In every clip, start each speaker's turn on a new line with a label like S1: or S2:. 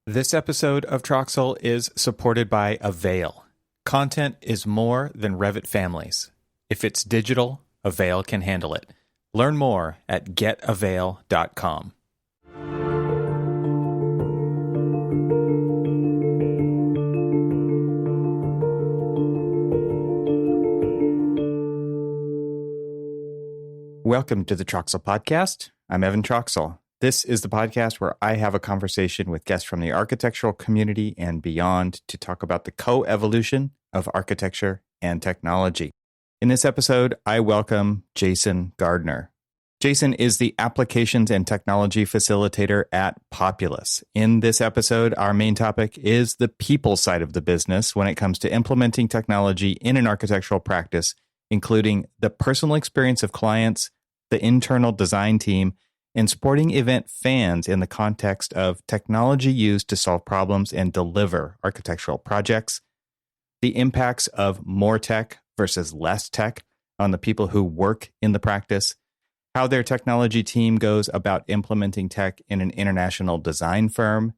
S1: This episode of Troxel is supported by Avail. Content is more than Revit families. If it's digital, Avail can handle it. Learn more at getavail.com. Welcome to the Troxel Podcast. I'm Evan Troxel. This is the podcast where I have a conversation with guests from the architectural community and beyond to talk about the co-evolution of architecture and technology. In this episode, I welcome Jason Gardner. Jason is the Applications and Technology Facilitator at Populous. In this episode, our main topic is the people side of the business when it comes to implementing technology in an architectural practice, including the personal experience of clients, the internal design team, and sporting event fans in the context of technology used to solve problems and deliver architectural projects, the impacts of more tech versus less tech on the people who work in the practice, how their technology team goes about implementing tech in an international design firm,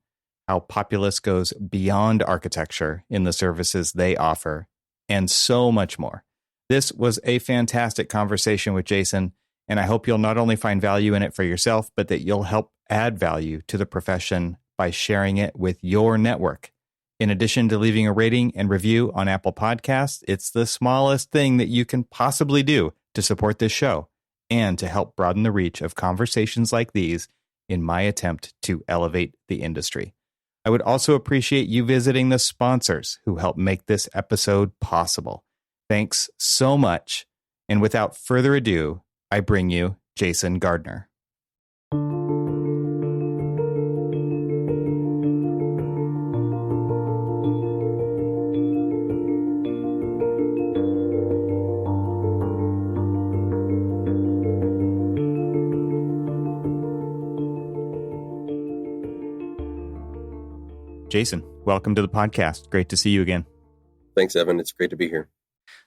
S1: how Populous goes beyond architecture in the services they offer, and so much more. This was a fantastic conversation with Jason, and I hope you'll not only find value in it for yourself, but that you'll help add value to the profession by sharing it with your network. In addition to leaving a rating and review on Apple Podcasts, it's the smallest thing that you can possibly do to support this show and to help broaden the reach of conversations like these in my attempt to elevate the industry. I would also appreciate you visiting the sponsors who help make this episode possible. Thanks so much. And without further ado, I bring you Jason Gardner. Jason, welcome to the podcast. Great to see you again.
S2: Thanks, Evan. It's great to be here.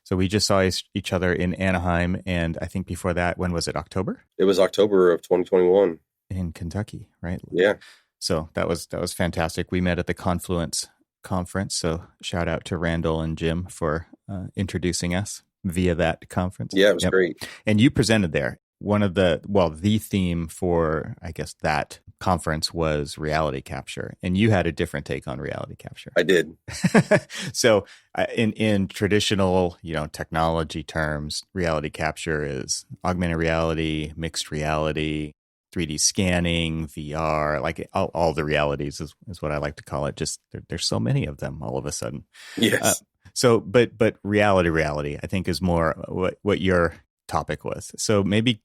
S1: So we just saw each other in Anaheim, and I think before that, when was it, October?
S2: It was October of 2021.
S1: In Kentucky, right?
S2: Yeah.
S1: So that was fantastic. We met at the Confluence conference, so shout out to Randall and Jim for introducing us via that conference.
S2: Yeah, it was great.
S1: And you presented there. The theme for, I guess, that conference was reality capture, and you had a different take on reality capture.
S2: I did.
S1: So in traditional, technology terms, reality capture is augmented reality, mixed reality, 3D scanning, VR, like all the realities is what I like to call it. Just there's so many of them all of a sudden.
S2: Yes.
S1: But reality, I think is more what your topic was. So maybe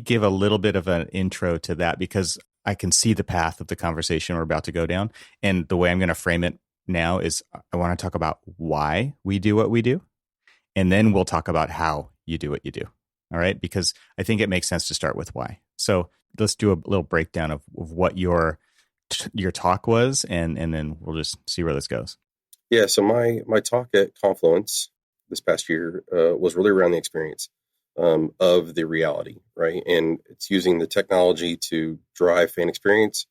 S1: give a little bit of an intro to that, because I can see the path of the conversation we're about to go down. And the way I'm going to frame it now is I want to talk about why we do what we do. And then we'll talk about how you do what you do. All right. Because I think it makes sense to start with why. So let's do a little breakdown of what your talk was, and then we'll just see where this goes.
S2: Yeah. So my talk at Confluence this past year was really around the experience of the reality, right? And it's using the technology to drive fan experience,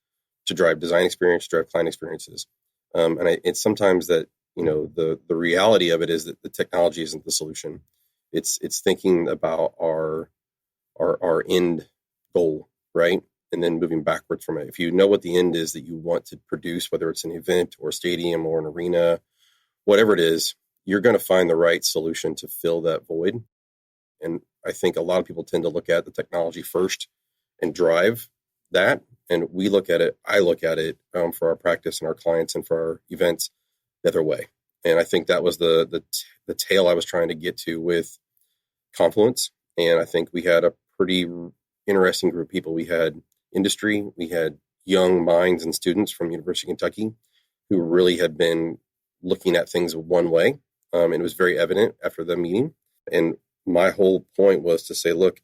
S2: to drive design experience, to drive client experiences. It's sometimes that, the reality of it is that the technology isn't the solution. It's thinking about our end goal, right? And then moving backwards from it. If you know what the end is that you want to produce, whether it's an event or a stadium or an arena, whatever it is, you're going to find the right solution to fill that void. And I think a lot of people tend to look at the technology first and drive that. And I look at it for our practice and our clients and for our events the other way. And I think that was the tail I was trying to get to with Confluence. And I think we had a pretty interesting group of people. We had industry, we had young minds and students from University of Kentucky who really had been looking at things one way. And it was very evident after the meeting. And my whole point was to say, look,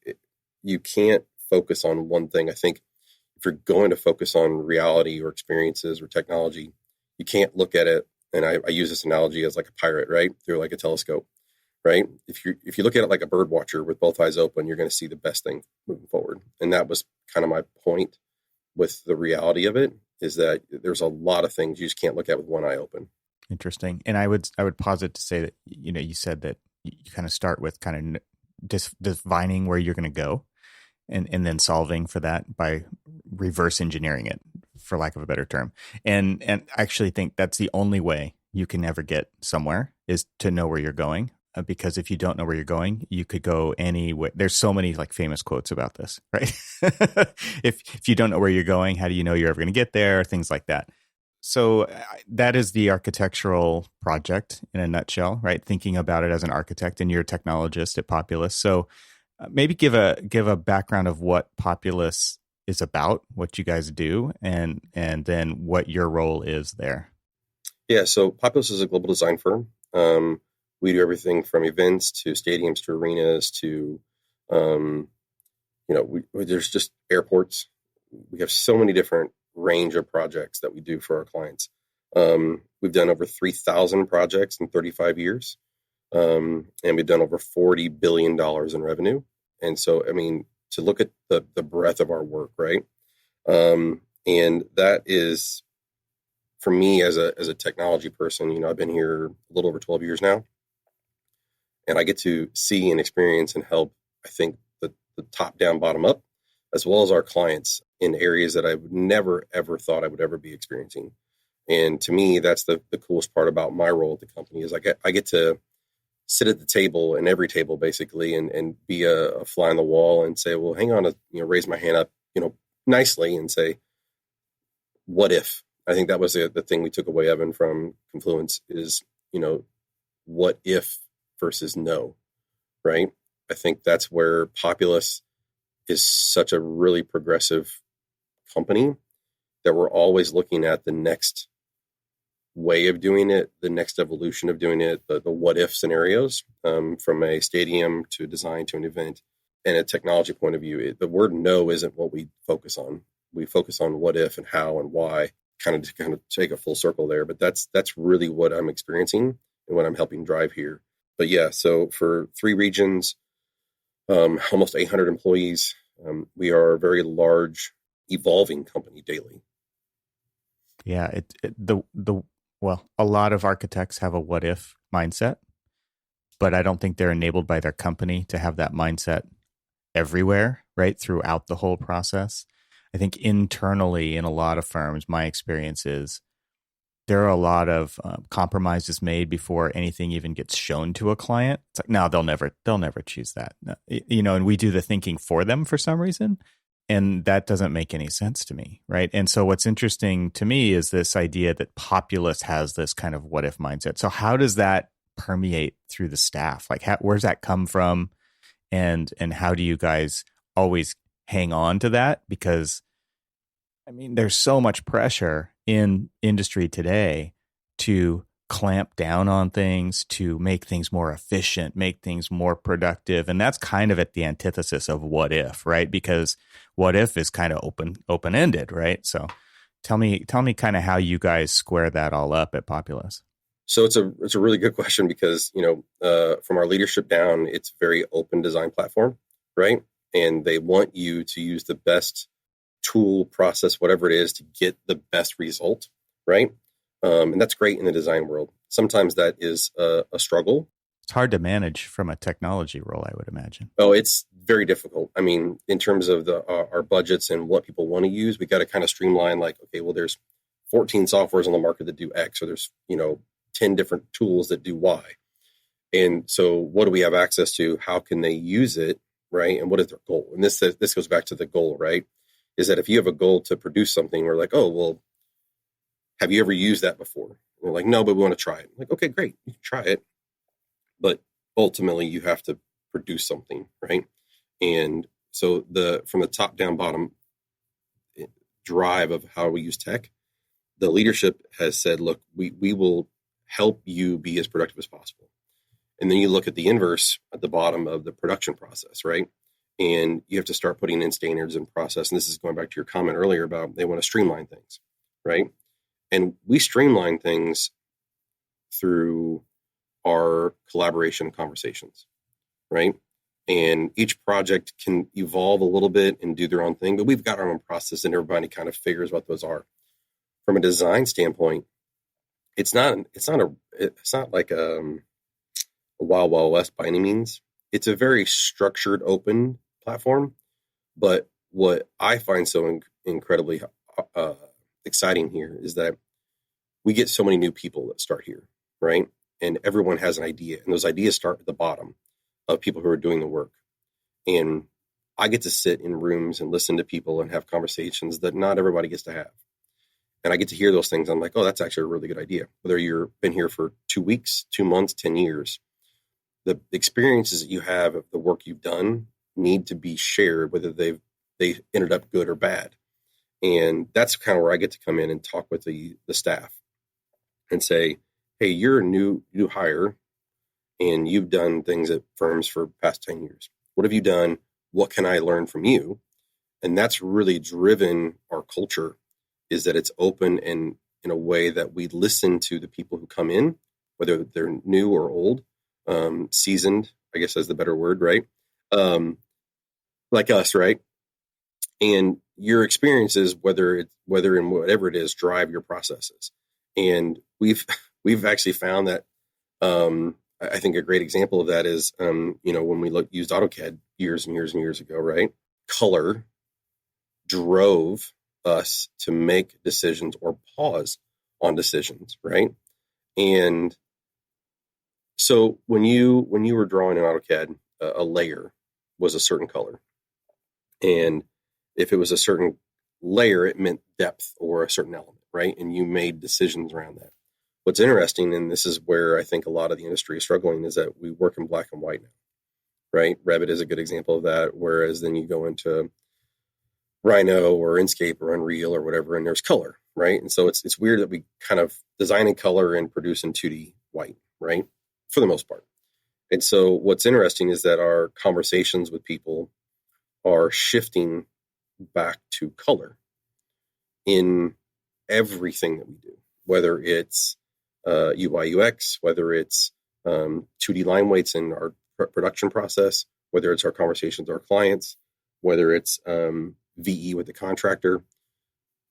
S2: you can't focus on one thing. I think if you're going to focus on reality or experiences or technology, you can't look at it. And I use this analogy as like a pirate, right? Through like a telescope, right? If you look at it like a bird watcher with both eyes open, you're going to see the best thing moving forward. And that was kind of my point with the reality of it. is that there's a lot of things you just can't look at with one eye open.
S1: Interesting. And I would posit to say that, you said that you kind of start with kind of divining where you're going to go, and then solving for that by reverse engineering it, for lack of a better term. And I actually think that's the only way you can ever get somewhere, is to know where you're going. Because if you don't know where you're going, you could go anywhere. There's so many like famous quotes about this, right? If you don't know where you're going, how do you know you're ever going to get there? Things like that. So that is the architectural project in a nutshell, right? Thinking about it as an architect, and you're a technologist at Populous. So maybe give a background of what Populous is about, what you guys do, and then what your role is there.
S2: Yeah, so Populous is a global design firm. We do everything from events to stadiums to arenas to, there's just airports. We have so many different range of projects that we do for our clients. We've done over 3,000 projects in 35 years, and we've done over $40 billion in revenue. And so, I mean, to look at the breadth of our work, right? And that is, for me as a technology person, I've been here a little over 12 years now, and I get to see and experience and help, I think, the top down, bottom up, as well as our clients in areas that I would never, ever thought I would ever be experiencing. And to me, that's the coolest part about my role at the company, is I get to sit at the table, and every table basically, and be a fly on the wall and say, well, hang on, raise my hand up, nicely and say, what if? I think that was the thing we took away, Evan, from Confluence is, what if versus no, right? I think that's where Populous is such a really progressive company, that we're always looking at the next way of doing it, the next evolution of doing it, the what if scenarios, from a stadium to a design to an event. And a technology point of view, the word no isn't what we focus on. We focus on what if and how and why, to kind of take a full circle there. But that's really what I'm experiencing and what I'm helping drive here. But yeah, so for 3 regions, almost 800 employees, we are a very large, evolving company daily.
S1: Yeah, well, a lot of architects have a what if mindset, but I don't think they're enabled by their company to have that mindset everywhere, right? Throughout the whole process. I think internally in a lot of firms, my experience is there are a lot of compromises made before anything even gets shown to a client. It's like, no, they'll never choose that. No, and we do the thinking for them for some reason. And that doesn't make any sense to me, right? And so what's interesting to me is this idea that Populous has this kind of what if mindset. So how does that permeate through the staff? Like, where's that come from? And how do you guys always hang on to that? Because, I mean, there's so much pressure in industry today to clamp down on things, to make things more efficient, make things more productive. And that's kind of at the antithesis of what if, right? Because what if is kind of open-ended, right? So tell me kind of how you guys square that all up at Populous.
S2: So it's a really good question, because, from our leadership down, it's a very open design platform, right? And they want you to use the best tool, process, whatever it is, to get the best result, right? And that's great in the design world. Sometimes that is a struggle.
S1: It's hard to manage from a technology role, I would imagine.
S2: Oh, it's very difficult. I mean, in terms of our budgets and what people want to use, we got to kind of streamline, like, okay, well, there's 14 softwares on the market that do X, or there's, 10 different tools that do Y. And so what do we have access to? How can they use it, right? And what is their goal? And this goes back to the goal, right? Is that if you have a goal to produce something, we're like, oh, well, have you ever used that before? And they're like, no, but we want to try it. I'm like, okay, great, you can try it. But ultimately, you have to produce something, right? And so from the top down, bottom drive of how we use tech, the leadership has said, look, we will help you be as productive as possible. And then you look at the inverse at the bottom of the production process, right? And you have to start putting in standards and process. And this is going back to your comment earlier about they want to streamline things, right? And we streamline things through our collaboration conversations, right? And each project can evolve a little bit and do their own thing, but we've got our own process, and everybody kind of figures what those are. from a design standpoint, it's not like a wild wild west by any means. It's a very structured, open platform. But what I find so incredibly exciting here is that we get so many new people that start here, right? And everyone has an idea, and those ideas start at the bottom of people who are doing the work. And I get to sit in rooms and listen to people and have conversations that not everybody gets to have. And I get to hear those things. I'm like, oh, that's actually a really good idea. Whether you've been here for 2 weeks, 2 months, 10 years, the experiences that you have of the work you've done need to be shared, whether they ended up good or bad. And that's kind of where I get to come in and talk with the staff and say, hey, you're a new hire and you've done things at firms for past 10 years. What have you done? What can I learn from you? And that's really driven our culture, is that it's open and in a way that we listen to the people who come in, whether they're new or old, seasoned, I guess that's the better word, right? Like us, right? And your experiences, whether in whatever it is, drive your processes. And we've actually found that, I think a great example of that is, when we used AutoCAD years and years and years ago, right? Color drove us to make decisions or pause on decisions, right? And so when you were drawing in AutoCAD, a layer was a certain color. And if it was a certain layer, it meant depth or a certain element, right? And you made decisions around that. What's interesting, and this is where I think a lot of the industry is struggling, is that we work in black and white now, right? Revit is a good example of that. Whereas then you go into Rhino or Inkscape or Unreal or whatever, and there's color, right? And so it's weird that we kind of design in color and produce in 2D white, right? For the most part. And so what's interesting is that our conversations with people are shifting back to color in everything that we do, whether it's UI UX, whether it's 2D line weights in our production process, whether it's our conversations with our clients, whether it's VE with the contractor.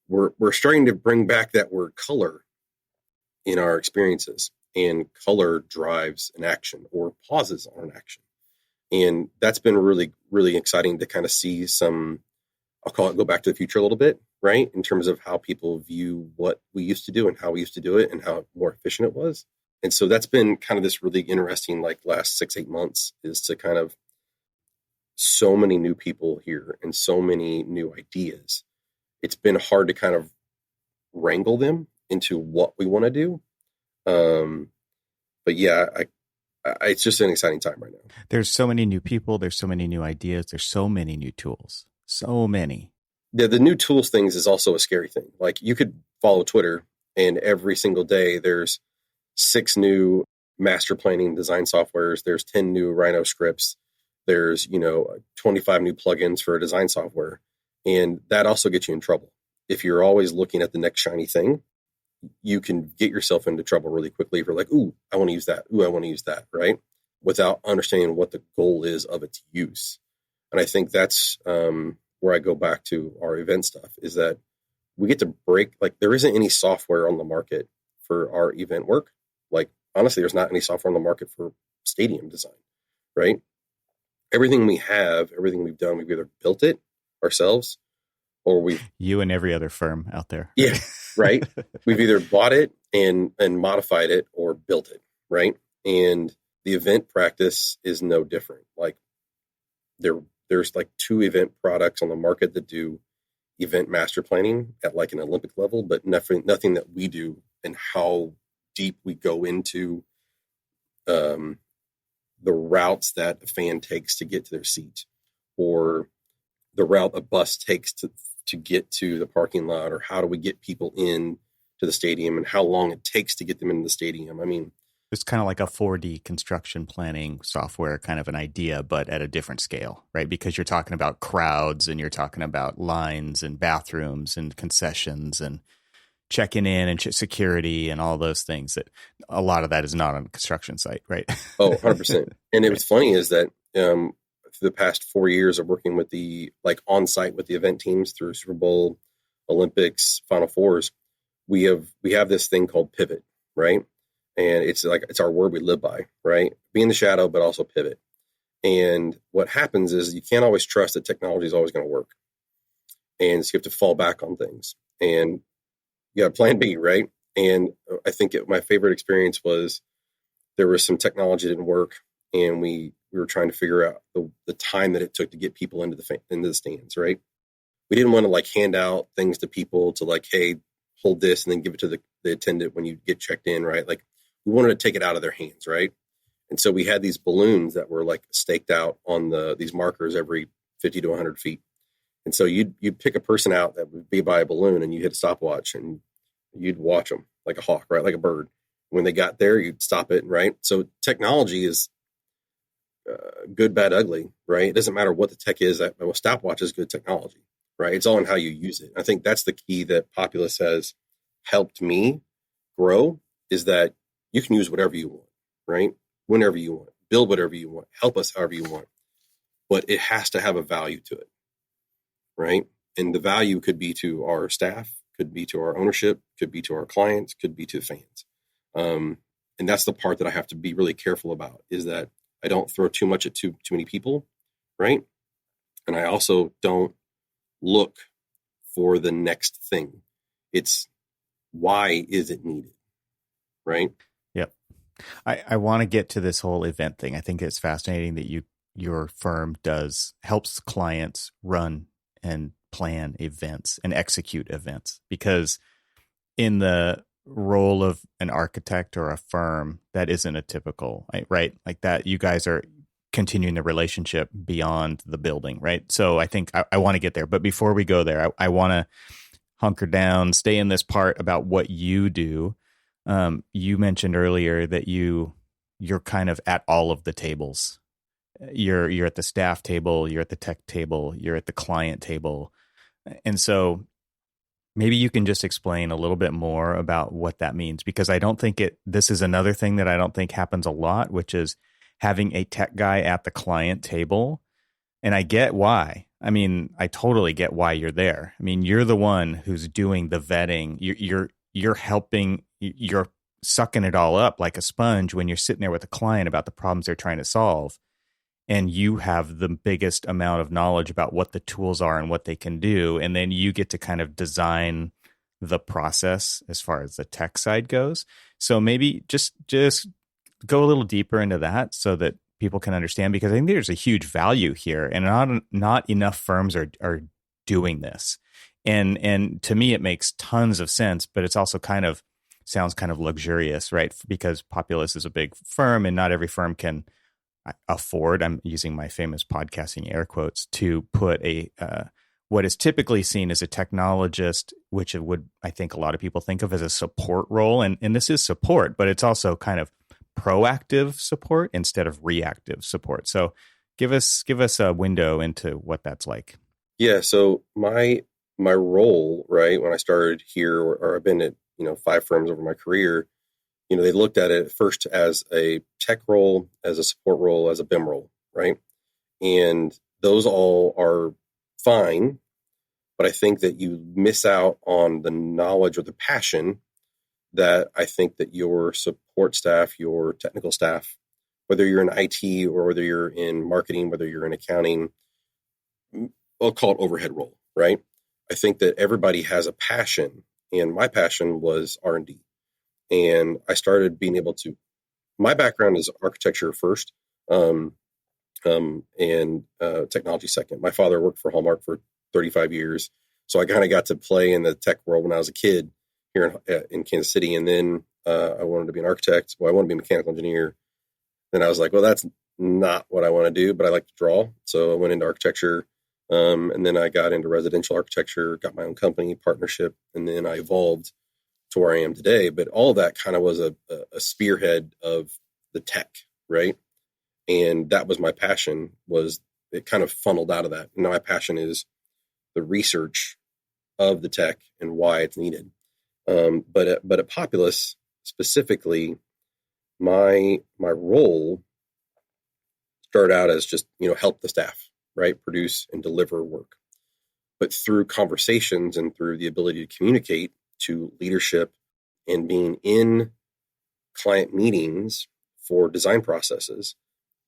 S2: We're starting to bring back that word color in our experiences, and color drives an action or pauses on an action. And that's been really, really exciting to kind of see some, I'll call it go back to the future a little bit, right? In terms of how people view what we used to do and how we used to do it and how more efficient it was. And so that's been kind of this really interesting, like last 6-8 months, is to kind of so many new people here and so many new ideas. It's been hard to kind of wrangle them into what we want to do. But yeah, it's just an exciting time right now.
S1: There's so many new people. There's so many new ideas. There's so many new tools. So many.
S2: Yeah, the new tools things is also a scary thing. Like, you could follow Twitter, and every single day there's 6 new master planning design softwares. There's 10 new Rhino scripts. There's 25 new plugins for design software. And that also gets you in trouble. If you're always looking at the next shiny thing, you can get yourself into trouble really quickly if you're like, ooh, I want to use that. Ooh, I want to use that, right? Without understanding what the goal is of its use. And I think that's where I go back to our event stuff, is that we get to break, like, there isn't any software on the market for our event work. Like, honestly, there's not any software on the market for stadium design, right? Everything we have, everything we've done, we've either built it ourselves or
S1: you and every other firm out there.
S2: Yeah, right. We've either bought it and modified it or built it, right? And the event practice is no different. Like, there's like 2 event products on the market that do event master planning at like an Olympic level, but nothing that we do, and how deep we go into the routes that a fan takes to get to their seat, or the route a bus takes to get to the parking lot, or how do we get people in to the stadium and how long it takes to get them into the stadium. I mean,
S1: it's kind of like a 4D construction planning software, kind of an idea, but at a different scale, right? Because you're talking about crowds, and you're talking about lines and bathrooms and concessions and checking in and security and all those things, that a lot of that is not on a construction site, right?
S2: Oh, 100%. And it was funny is that for the past 4 years of working with the, like, on site with the event teams through Super Bowl, Olympics, Final Fours, we have this thing called pivot, right? And it's our word we live by, right? Be in the shadow, but also pivot. And what happens is you can't always trust that technology is always going to work. And so you have to fall back on things. And you got plan B, right? And I think my favorite experience was there was some technology that didn't work, and we were trying to figure out the time that it took to get people into the stands, right? We didn't want to like hand out things to people to like, hey, hold this and then give it to the attendant when you get checked in, right? Like we wanted to take it out of their hands, right? And so we had these balloons that were like staked out on these markers every 50 to 100 feet. And so you'd pick a person out that would be by a balloon, and you hit a stopwatch and you'd watch them like a hawk, right? Like a bird. When they got there, you'd stop it, right? So technology is good, bad, ugly, right? It doesn't matter what the tech is. A stopwatch is good technology, right? It's all in how you use it. I think that's the key that Populous has helped me grow, is that you can use whatever you want, right? Whenever you want, build whatever you want, help us however you want, but it has to have a value to it, right? And the value could be to our staff, could be to our ownership, could be to our clients, could be to fans. And that's the part that I have to be really careful about, is that I don't throw too much at too many people, right? And I also don't look for the next thing. It's why is it needed, right?
S1: Yep. I want to get to this whole event thing. I think it's fascinating that your firm helps clients run and plan events and execute events, because in the role of an architect or a firm, that isn't a typical, right? Like that, you guys are continuing the relationship beyond the building, right? So I think I want to get there. But before we go there, I want to hunker down, stay in this part about what you do. You mentioned earlier that you're kind of at all of the tables. You're at the staff table, you're at the tech table, you're at the client table. And so maybe you can just explain a little bit more about what that means, because I don't think this is another thing that I don't think happens a lot, which is having a tech guy at the client table. And I get why. I mean, I totally get why you're there. I mean, you're the one who's doing the vetting. You're helping, you're sucking it all up like a sponge when you're sitting there with a client about the problems they're trying to solve. And you have the biggest amount of knowledge about what the tools are and what they can do. And then you get to kind of design the process as far as the tech side goes. So maybe just go a little deeper into that so that people can understand, because I think there's a huge value here, and not enough firms are doing this. And to me, it makes tons of sense, but it's also sounds kind of luxurious, right? Because Populous is a big firm, and not every firm can afford, I'm using my famous podcasting air quotes, to put what is typically seen as a technologist, which I think a lot of people think of as a support role. And this is support, but it's also kind of proactive support instead of reactive support. So give us a window into what that's like.
S2: Yeah. So my role, right, when I started here, or I've been at 5 firms over my career, they looked at it first as a tech role, as a support role, as a BIM role, right? And those all are fine, but I think that you miss out on the knowledge or the passion that I think that your support staff, your technical staff, whether you're in IT or whether you're in marketing, whether you're in accounting, I'll call it overhead role, right? I think that everybody has a passion, and my passion was R&D. And I started being able to, my background is architecture first, and technology second. My father worked for Hallmark for 35 years. So I kind of got to play in the tech world when I was a kid here in Kansas City. And then I wanted to be an architect. Well, I wanted to be a mechanical engineer. Then I was like, well, that's not what I want to do, but I like to draw. So I went into architecture. And then I got into residential architecture, got my own company, partnership, and then I evolved to where I am today. But all of that kind of was a spearhead of the tech, right? And that was my passion. It kind of funneled out of that. And my passion is the research of the tech and why it's needed. But at Populous specifically, my role started out as just help the staff, right, produce and deliver work. But through conversations and through the ability to communicate, to leadership and being in client meetings for design processes,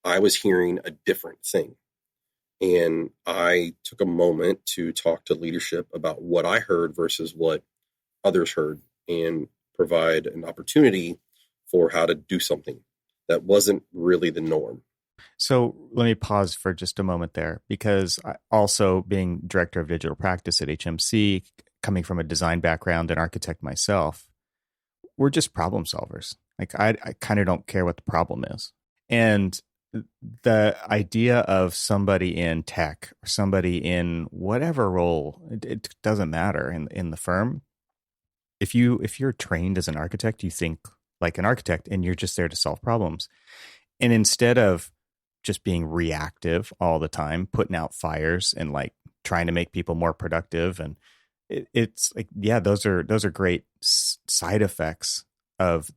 S2: I was hearing a different thing. And I took a moment to talk to leadership about what I heard versus what others heard and provide an opportunity for how to do something that wasn't really the norm.
S1: So let me pause for just a moment there, because also being director of digital practice at HMC, coming from a design background and architect myself, we're just problem solvers. Like I kind of don't care what the problem is. And the idea of somebody in tech or somebody in whatever role, it doesn't matter in the firm. If you're trained as an architect, you think like an architect and you're just there to solve problems. And instead of just being reactive all the time, putting out fires and like trying to make people more productive, and it's like, yeah, those are great side effects of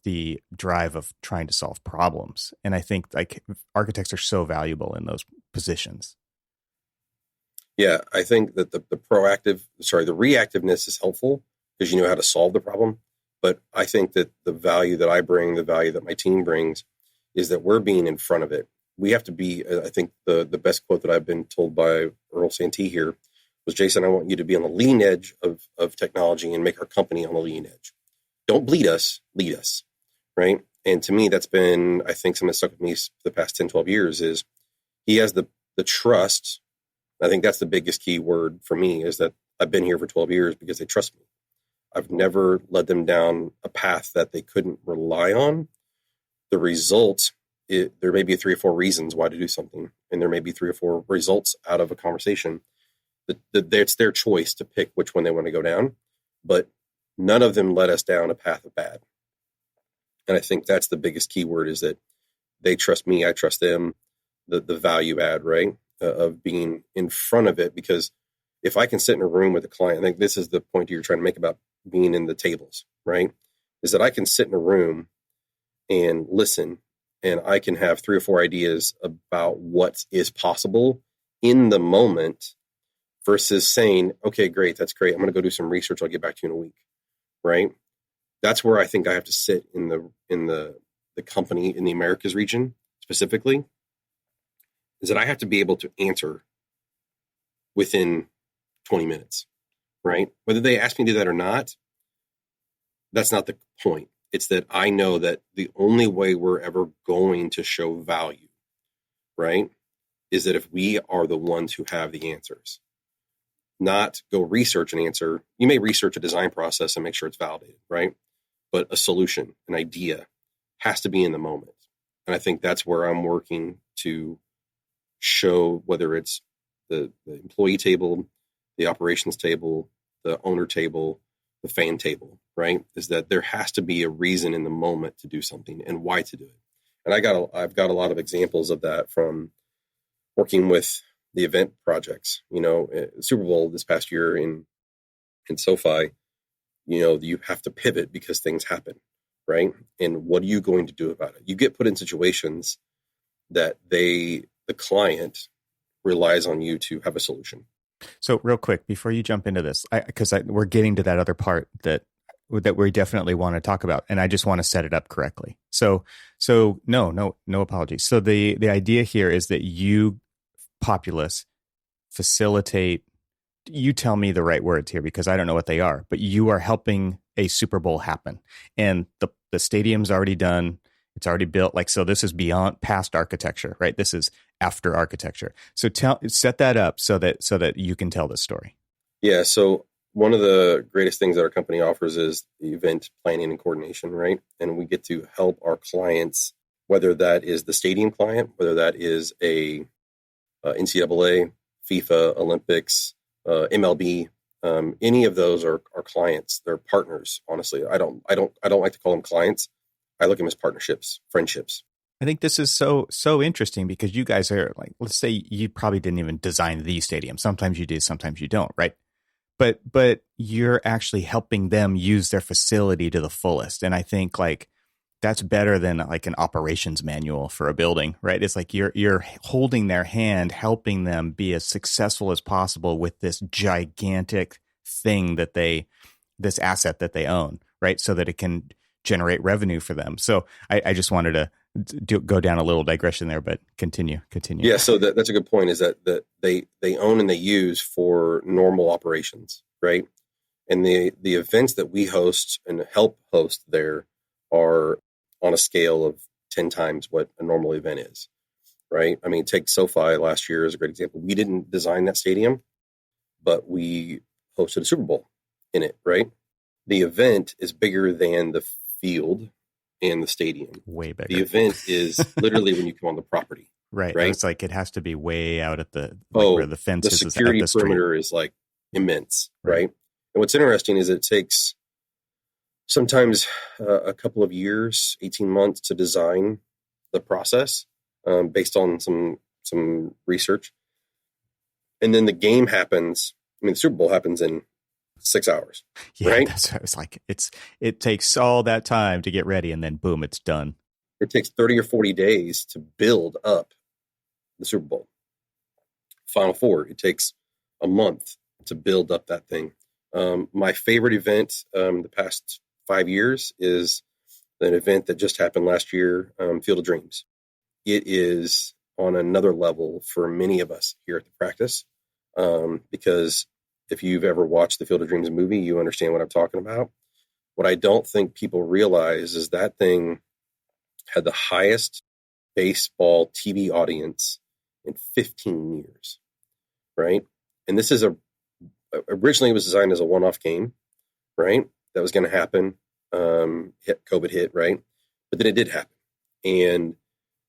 S1: the drive of trying to solve problems. And I think like architects are so valuable in those positions.
S2: Yeah, I think that the reactiveness is helpful because you know how to solve the problem. But I think that the value that I bring, the value that my team brings, is that we're being in front of it. We have to be, I think the best quote that I've been told by Earl Santee here was, Jason, I want you to be on the leading edge of technology and make our company on the leading edge. Don't bleed us, lead us, right? And to me, that's been, I think, something that stuck with me for the past 10, 12 years is he has the trust. I think that's the biggest key word for me, is that I've been here for 12 years because they trust me. I've never led them down a path that they couldn't rely on. The result, there may be 3 or 4 reasons why to do something, and there may be 3 or 4 results out of a conversation. It's their choice to pick which one they want to go down, but none of them led us down a path of bad. And I think that's the biggest key word, is that they trust me, I trust them, the value add, right, of being in front of it. Because if I can sit in a room with a client, I think this is the point you're trying to make about being in the tables, right, is that I can sit in a room and listen, and I can have 3 or 4 ideas about what is possible in the moment versus saying, okay, great, that's great, I'm going to go do some research, I'll get back to you in a week, right? That's where I think I have to sit in the company in the Americas region specifically, is that I have to be able to answer within 20 minutes, right? Whether they ask me to do that or not, that's not the point. It's that I know that the only way we're ever going to show value, right, is that if we are the ones who have the answers. Not go research an answer. You may research a design process and make sure it's validated, right? But a solution, an idea, has to be in the moment. And I think that's where I'm working to show, whether it's the employee table, the operations table, the owner table, the fan table, right? Is that there has to be a reason in the moment to do something and why to do it. And I've got a lot of examples of that from working with the event projects. You know, Super Bowl this past year in SoFi, you know, you have to pivot because things happen, right? And what are you going to do about it? You get put in situations that the client relies on you to have a solution.
S1: So real quick, before you jump into this, because we're getting to that other part that we definitely want to talk about, and I just want to set it up correctly. So no apologies. So the idea here is that you, Populous, facilitate. You tell me the right words here because I don't know what they are, but you are helping a Super Bowl happen, and the stadium's already done. It's already built. Like, so this is beyond past architecture, right? This is after architecture. So set that up so that you can tell this story.
S2: Yeah. So one of the greatest things that our company offers is the event planning and coordination, right? And we get to help our clients, whether that is the stadium client, whether that is a NCAA, FIFA, Olympics, MLB, any of those are clients. They're partners. Honestly, I don't like to call them clients. I look at them as partnerships, friendships.
S1: I think this is so interesting because you guys are like, let's say you probably didn't even design the stadium. Sometimes you do, sometimes you don't, right? But you're actually helping them use their facility to the fullest. And I think like that's better than like an operations manual for a building, right? It's like you're holding their hand, helping them be as successful as possible with this gigantic thing that they this asset that they own, right? So that it can generate revenue for them. So I just wanted to go down a little digression there, but continue.
S2: Yeah, so that's a good point, is that they own and they use for normal operations, right? And the events that we host and help host there are on a scale of 10 times what a normal event is, right? I mean, take SoFi last year as a great example. We didn't design that stadium, but we hosted a Super Bowl in it, right? The event is bigger than the field and the stadium.
S1: Way bigger.
S2: The event is literally when you come on the property.
S1: Right.
S2: Right.
S1: It's like it has to be way out at the where the fence
S2: the
S1: is
S2: security
S1: at the street.
S2: perimeter is like immense, right? And what's interesting is it takes sometimes a couple of years, 18 months to design the process based on some research. And then the game happens. I mean, the Super Bowl happens in 6 hours.
S1: Yeah,
S2: right?
S1: That's what I was like. It takes all that time to get ready, and then boom, it's done.
S2: It takes 30 or 40 days to build up the Super Bowl. Final Four, it takes a month to build up that thing. My favorite event the past 5 years is an event that just happened last year, Field of Dreams. It is on another level for many of us here at the practice, because if you've ever watched the Field of Dreams movie, you understand what I'm talking about. What I don't think people realize is that thing had the highest baseball TV audience in 15 years, right? And this is originally it was designed as a one-off game, right? That was going to happen. COVID hit, right? But then it did happen. And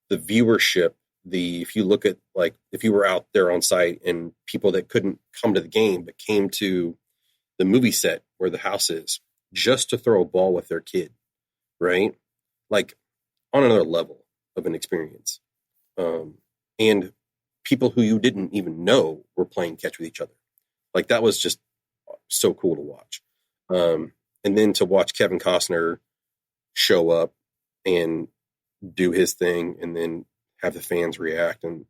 S2: the viewership, if you look at, like, if you were out there on site and people that couldn't come to the game but came to the movie set where the house is just to throw a ball with their kid, right? Like, on another level of an experience. And people who you didn't even know were playing catch with each other. Like, that was just so cool to watch. And then to watch Kevin Costner show up and do his thing, and then have the fans react, and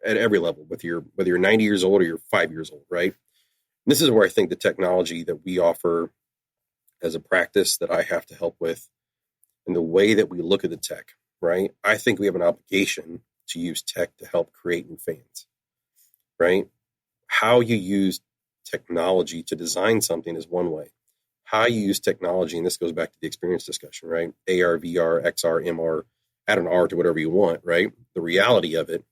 S2: at every level, whether you're 90 years old or you're 5 years old, right? And this is where I think the technology that we offer as a practice that I have to help with, and the way that we look at the tech, right? I think we have an obligation to use tech to help create new fans, right? How you use technology to design something is one way. How you use technology, and this goes back to the experience discussion, right? AR, VR, XR, MR, add an R to whatever you want, right? The reality of it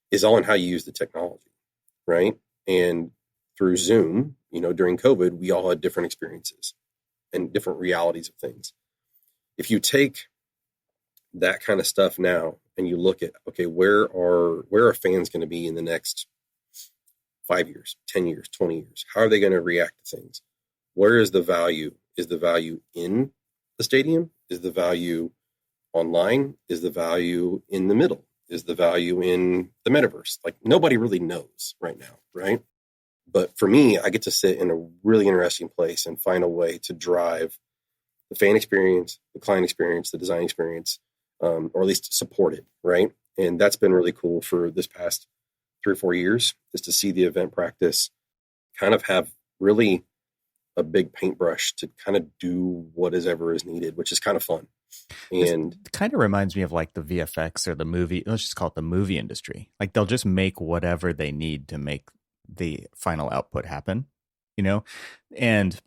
S2: is all in how you use the technology, right? And through Zoom, during COVID, we all had different experiences and different realities of things. If you take that kind of stuff now and you look at, okay, where are fans going to be in the next 5 years, 10 years, 20 years? How are they going to react to things? Where is the value? Is the value in the stadium? Is the value online? Is the value in the middle? Is the value in the metaverse? Like, nobody really knows right now, right? But for me, I get to sit in a really interesting place and find a way to drive the fan experience, the client experience, the design experience, or at least support it, right? And that's been really cool for this past 3 or 4 years, is to see the event practice kind of have really a big paintbrush to kind of do whatever is needed, which is kind of fun. And
S1: it kind of reminds me of like the VFX or the movie, let's just call it the movie industry. Like, they'll just make whatever they need to make the final output happen, And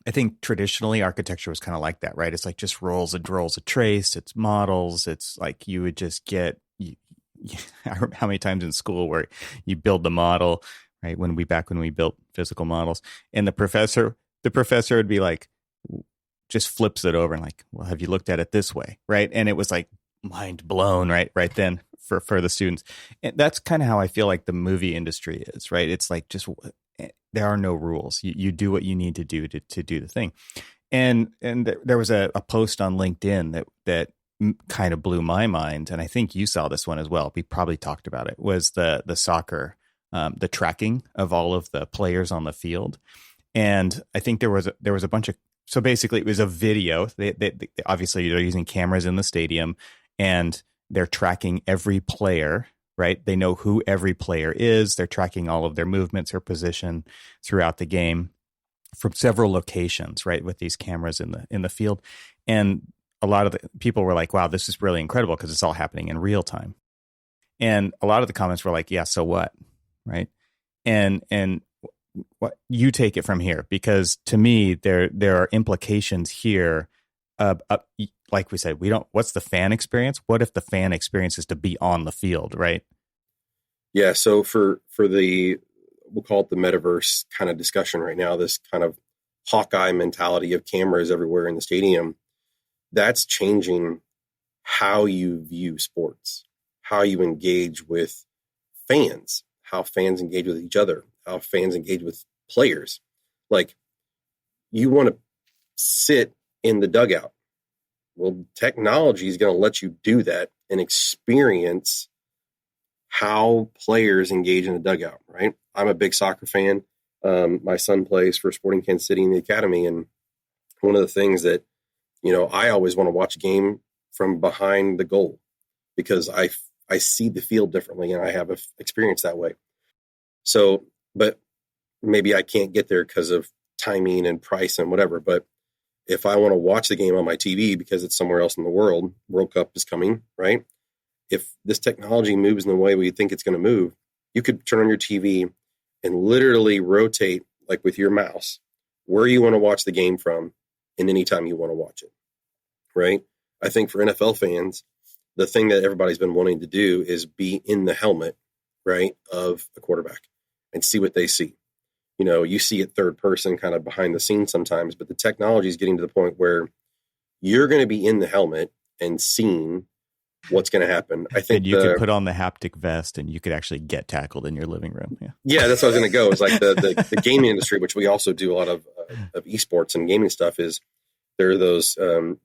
S1: I think traditionally architecture was kind of like that, right? It's like just rolls of trace, it's models. It's like you would just get, I remember how many times in school where you build the model, right? When we built physical models, and the professor would be like, just flips it over and like, well, have you looked at it this way? Right. And it was like mind blown right then for the students. And that's kind of how I feel like the movie industry is, right? It's like, just, there are no rules. You do what you need to do to do the thing. And there was a post on LinkedIn that kind of blew my mind. And I think you saw this one as well. We probably talked about it, was the soccer, the tracking of all of the players on the field. And I think there was a bunch of, so basically it was a video. They obviously they're using cameras in the stadium, and they're tracking every player, right? They know who every player is. They're tracking all of their movements or position throughout the game. from several locations, right, with these cameras in the field. And a lot of the people were like, wow, this is really incredible because it's all happening in real time. And a lot of the comments were like, yeah, so what? Right. And what you take it from here, because to me, there are implications here. Like we said, what's the fan experience? What if the fan experience is to be on the field, right?
S2: Yeah. So for we'll call it the metaverse kind of discussion right now, this kind of Hawkeye mentality of cameras everywhere in the stadium, that's changing how you view sports, how you engage with fans, how fans engage with each other, how fans engage with players. Like, you want to sit in the dugout. Well, technology is going to let you do that and experience how players engage in the dugout, right? I'm a big soccer fan. My son plays for Sporting Kansas City in the academy. And one of the things that, I always want to watch a game from behind the goal because I see the field differently and I have an experience that way. So, but maybe I can't get there because of timing and price and whatever. But if I want to watch the game on my TV because it's somewhere else in the world, World Cup is coming, right? If this technology moves in the way we think it's going to move, you could turn on your TV and literally rotate, like with your mouse, where you want to watch the game from and anytime you want to watch it, right? I think for NFL fans, the thing that everybody's been wanting to do is be in the helmet, right, of a quarterback and see what they see. You see it third person kind of behind the scenes sometimes, but the technology is getting to the point where you're going to be in the helmet and seeing what's going to happen. I think
S1: and you could put on the haptic vest and you could actually get tackled in your living room.
S2: Yeah, that's what I was going to go. It's like the gaming industry, which we also do a lot of esports and gaming stuff, is there are those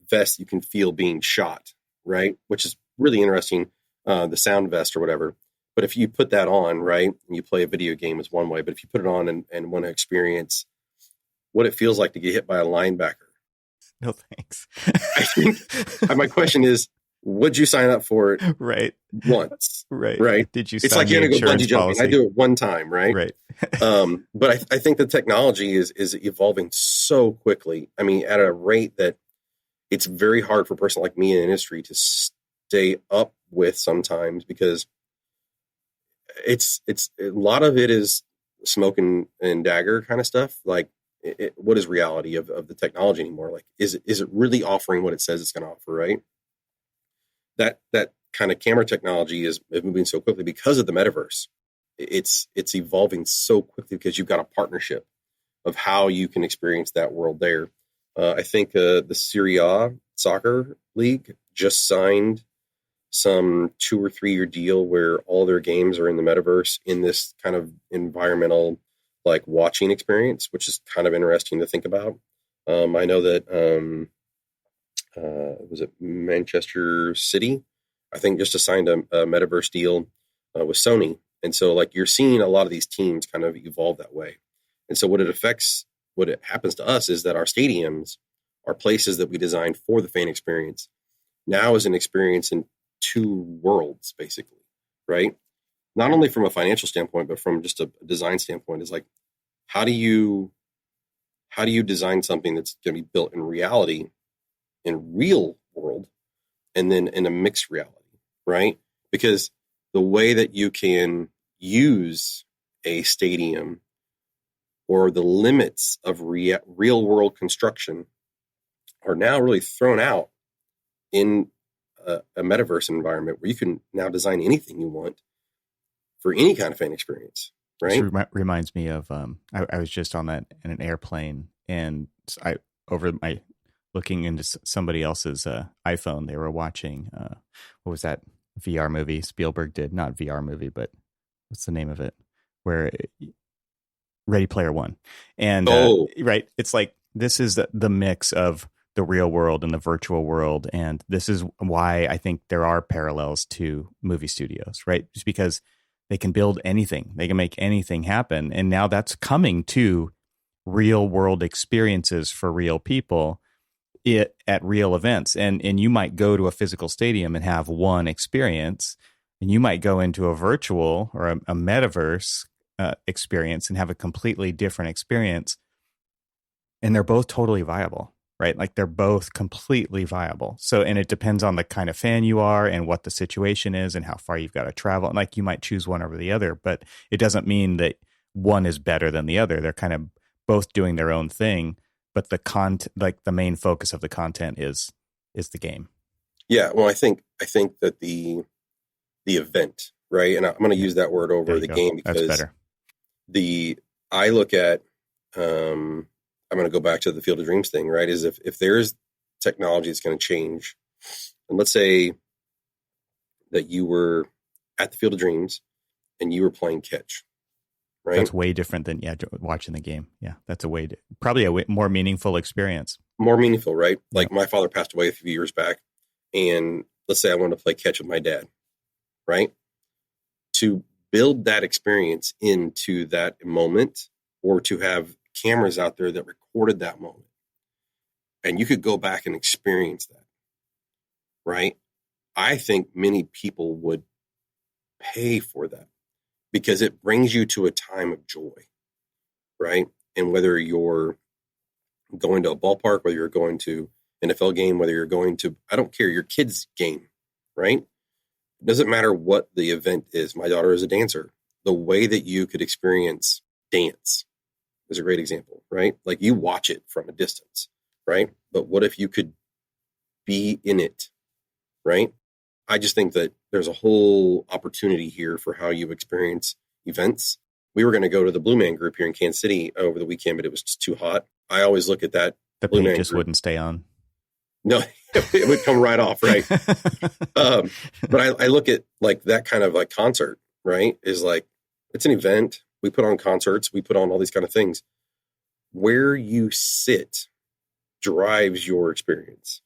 S2: vests you can feel being shot, right? Which is really interesting, the sound vest or whatever. But if you put that on, right, and you play a video game is one way, but if you put it on and want to experience what it feels like to get hit by a linebacker.
S1: No, thanks.
S2: I think my question is, would you sign up for it once?
S1: Right. Did you
S2: It's like you're going to go bungee jumping.
S1: Policy?
S2: I do it one time, right?
S1: Right.
S2: But I think the technology is evolving so quickly. I mean, at a rate that it's very hard for a person like me in the industry to stay up with sometimes, because it's a lot of it is smoke and dagger kind of stuff. Like, what is reality of the technology anymore? Like, is it really offering what it says it's going to offer, right? That kind of camera technology is moving so quickly because of the metaverse. It's evolving so quickly because you've got a partnership of how you can experience that world there. I think the Serie A soccer league just signed some 2 or 3 year deal where all their games are in the metaverse in this kind of environmental, like, watching experience, which is kind of interesting to think about. I know that was it Manchester City, I think, just signed a metaverse deal with Sony. And so, like, you're seeing a lot of these teams kind of evolve that way. And so what it happens to us is that our stadiums are places that we designed for the fan experience now is an experience in 2 worlds, basically, right? Not only from a financial standpoint, but from just a design standpoint. Is like, how do you design something that's going to be built in reality, in real world, and then in a mixed reality, right? Because the way that you can use a stadium or the limits of real world construction are now really thrown out in a metaverse environment where you can now design anything you want for any kind of fan experience, right?
S1: This reminds me of I was just on in an airplane, and looking into somebody else's iPhone, they were watching what was that VR movie Spielberg did? Not VR movie, but what's the name of it? Where Ready Player One, and right, it's like this is the mix of the real world and the virtual world, and this is why I think there are parallels to movie studios, right? Just because they can build anything, they can make anything happen, and now that's coming to real world experiences for real people at real events. And you might go to a physical stadium and have one experience, and you might go into a virtual or a metaverse experience and have a completely different experience. And they're both totally viable, right? Like they're both completely viable. So, and it depends on the kind of fan you are and what the situation is and how far you've got to travel. And like you might choose one over the other, but it doesn't mean that one is better than the other. They're kind of both doing their own thing, but like the main focus of the content is the game.
S2: Yeah. Well, I think that the event, right? And I'm going to use that word over the game because
S1: that's better.
S2: I look at, I'm going to go back to the Field of Dreams thing, right? Is if there is technology that's going to change, and let's say that you were at the Field of Dreams and you were playing catch, right?
S1: That's way different than watching the game. Yeah, that's probably a more meaningful experience.
S2: More meaningful, right? Like my father passed away a few years back, and let's say I wanted to play catch with my dad, right? To build that experience into that moment, or to have cameras out there that recorded that moment, and you could go back and experience that, right? I think many people would pay for that because it brings you to a time of joy, right? And whether you're going to a ballpark, whether you're going to an NFL game, whether you're going to, I don't care, your kid's game, right? It doesn't matter what the event is. My daughter is a dancer. The way that you could experience dance is a great example, right? Like you watch it from a distance, right? But what if you could be in it, right? I just think that there's a whole opportunity here for how you experience events. We were going to go to the Blue Man Group here in Kansas City over the weekend, but it was just too hot. I always look at that.
S1: The
S2: Blue
S1: paint
S2: Man
S1: just
S2: Group.
S1: Wouldn't stay on.
S2: No, it would come right off, right? But I look at like that kind of like concert, right? Is like, it's an event. We put on concerts. We put on all these kind of things. Where you sit drives your experience.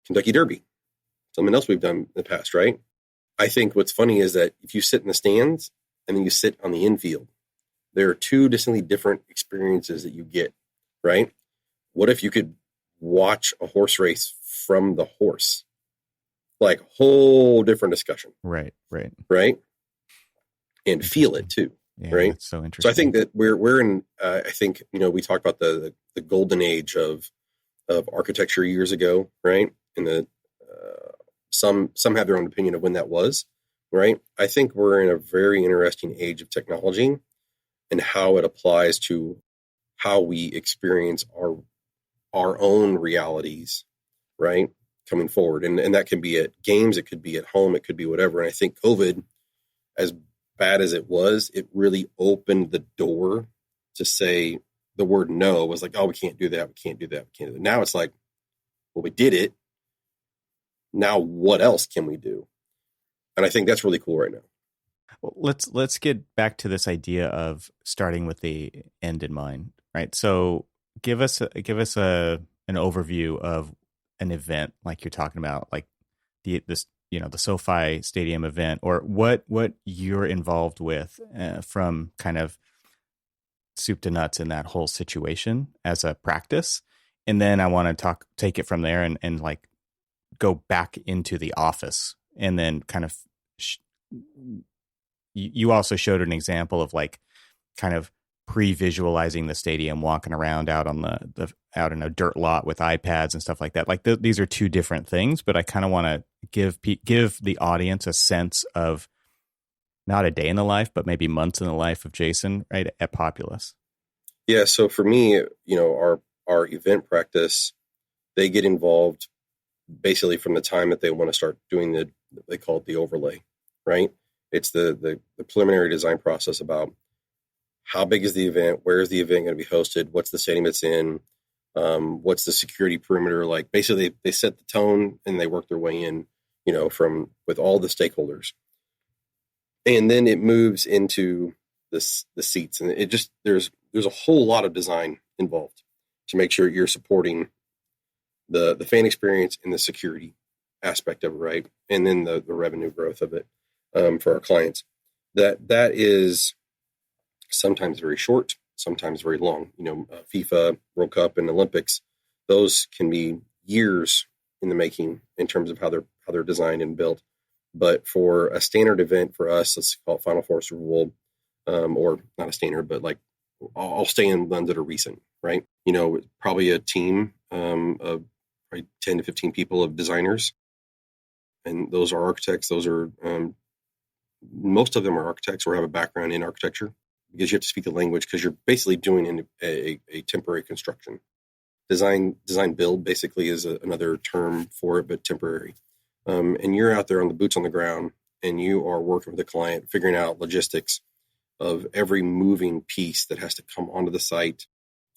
S2: Kentucky Derby, something else we've done in the past, right? I think what's funny is that if you sit in the stands and then you sit on the infield, there are two distinctly different experiences that you get, right? What if you could watch a horse race from the horse? Like whole different discussion.
S1: Right.
S2: And feel it too.
S1: Yeah,
S2: right.
S1: That's so interesting.
S2: So I think that we're in, I think, we talked about the golden age of architecture years ago, right? And some have their own opinion of when that was, right? I think we're in a very interesting age of technology and how it applies to how we experience our own realities, right? Coming forward. And that can be at games, it could be at home, it could be whatever. And I think COVID, as bad as it was, it really opened the door to say the word no was like, oh, we can't do that. We can't do that. We can't do that. Now it's like, well, we did it. Now what else can we do? And I think that's really cool right now.
S1: Well, let's get back to this idea of starting with the end in mind, right? So give us an overview of an event like you're talking about, like the SoFi Stadium event, or what you're involved with from kind of soup to nuts in that whole situation as a practice. And then I want to take it from there and like go back into the office, and then kind of you also showed an example of like kind of pre-visualizing the stadium, walking around out on out in a dirt lot with iPads and stuff like that. Like these are two different things, but I kind of want to give the audience a sense of not a day in the life, but maybe months in the life of Jason, right, at Populous.
S2: Yeah. So for me, our event practice, they get involved basically from the time that they want to start doing they call it the overlay, right? It's the preliminary design process about how big is the event, where is the event going to be hosted, what's the stadium it's in, what's the security perimeter like. Basically, they set the tone and they work their way in, with all the stakeholders, and then it moves into the seats, and it just there's a whole lot of design involved to make sure you're supporting the fan experience and the security aspect of it, right? And then the revenue growth of it for our clients. That is sometimes very short, sometimes very long. FIFA, World Cup, and Olympics, those can be years in the making in terms of how they're designed and built. But for a standard event for us, let's call it Final Four, Super Bowl, or not a standard, but like I'll stay in ones that are recent, right? Probably a team of probably 10 to 15 people of designers. And those are architects. Those are, most of them are architects or have a background in architecture, because you have to speak the language, because you're basically doing a temporary construction. Design build basically is another term for it, but temporary. And you're out there on the boots on the ground, and you are working with the client, figuring out logistics of every moving piece that has to come onto the site.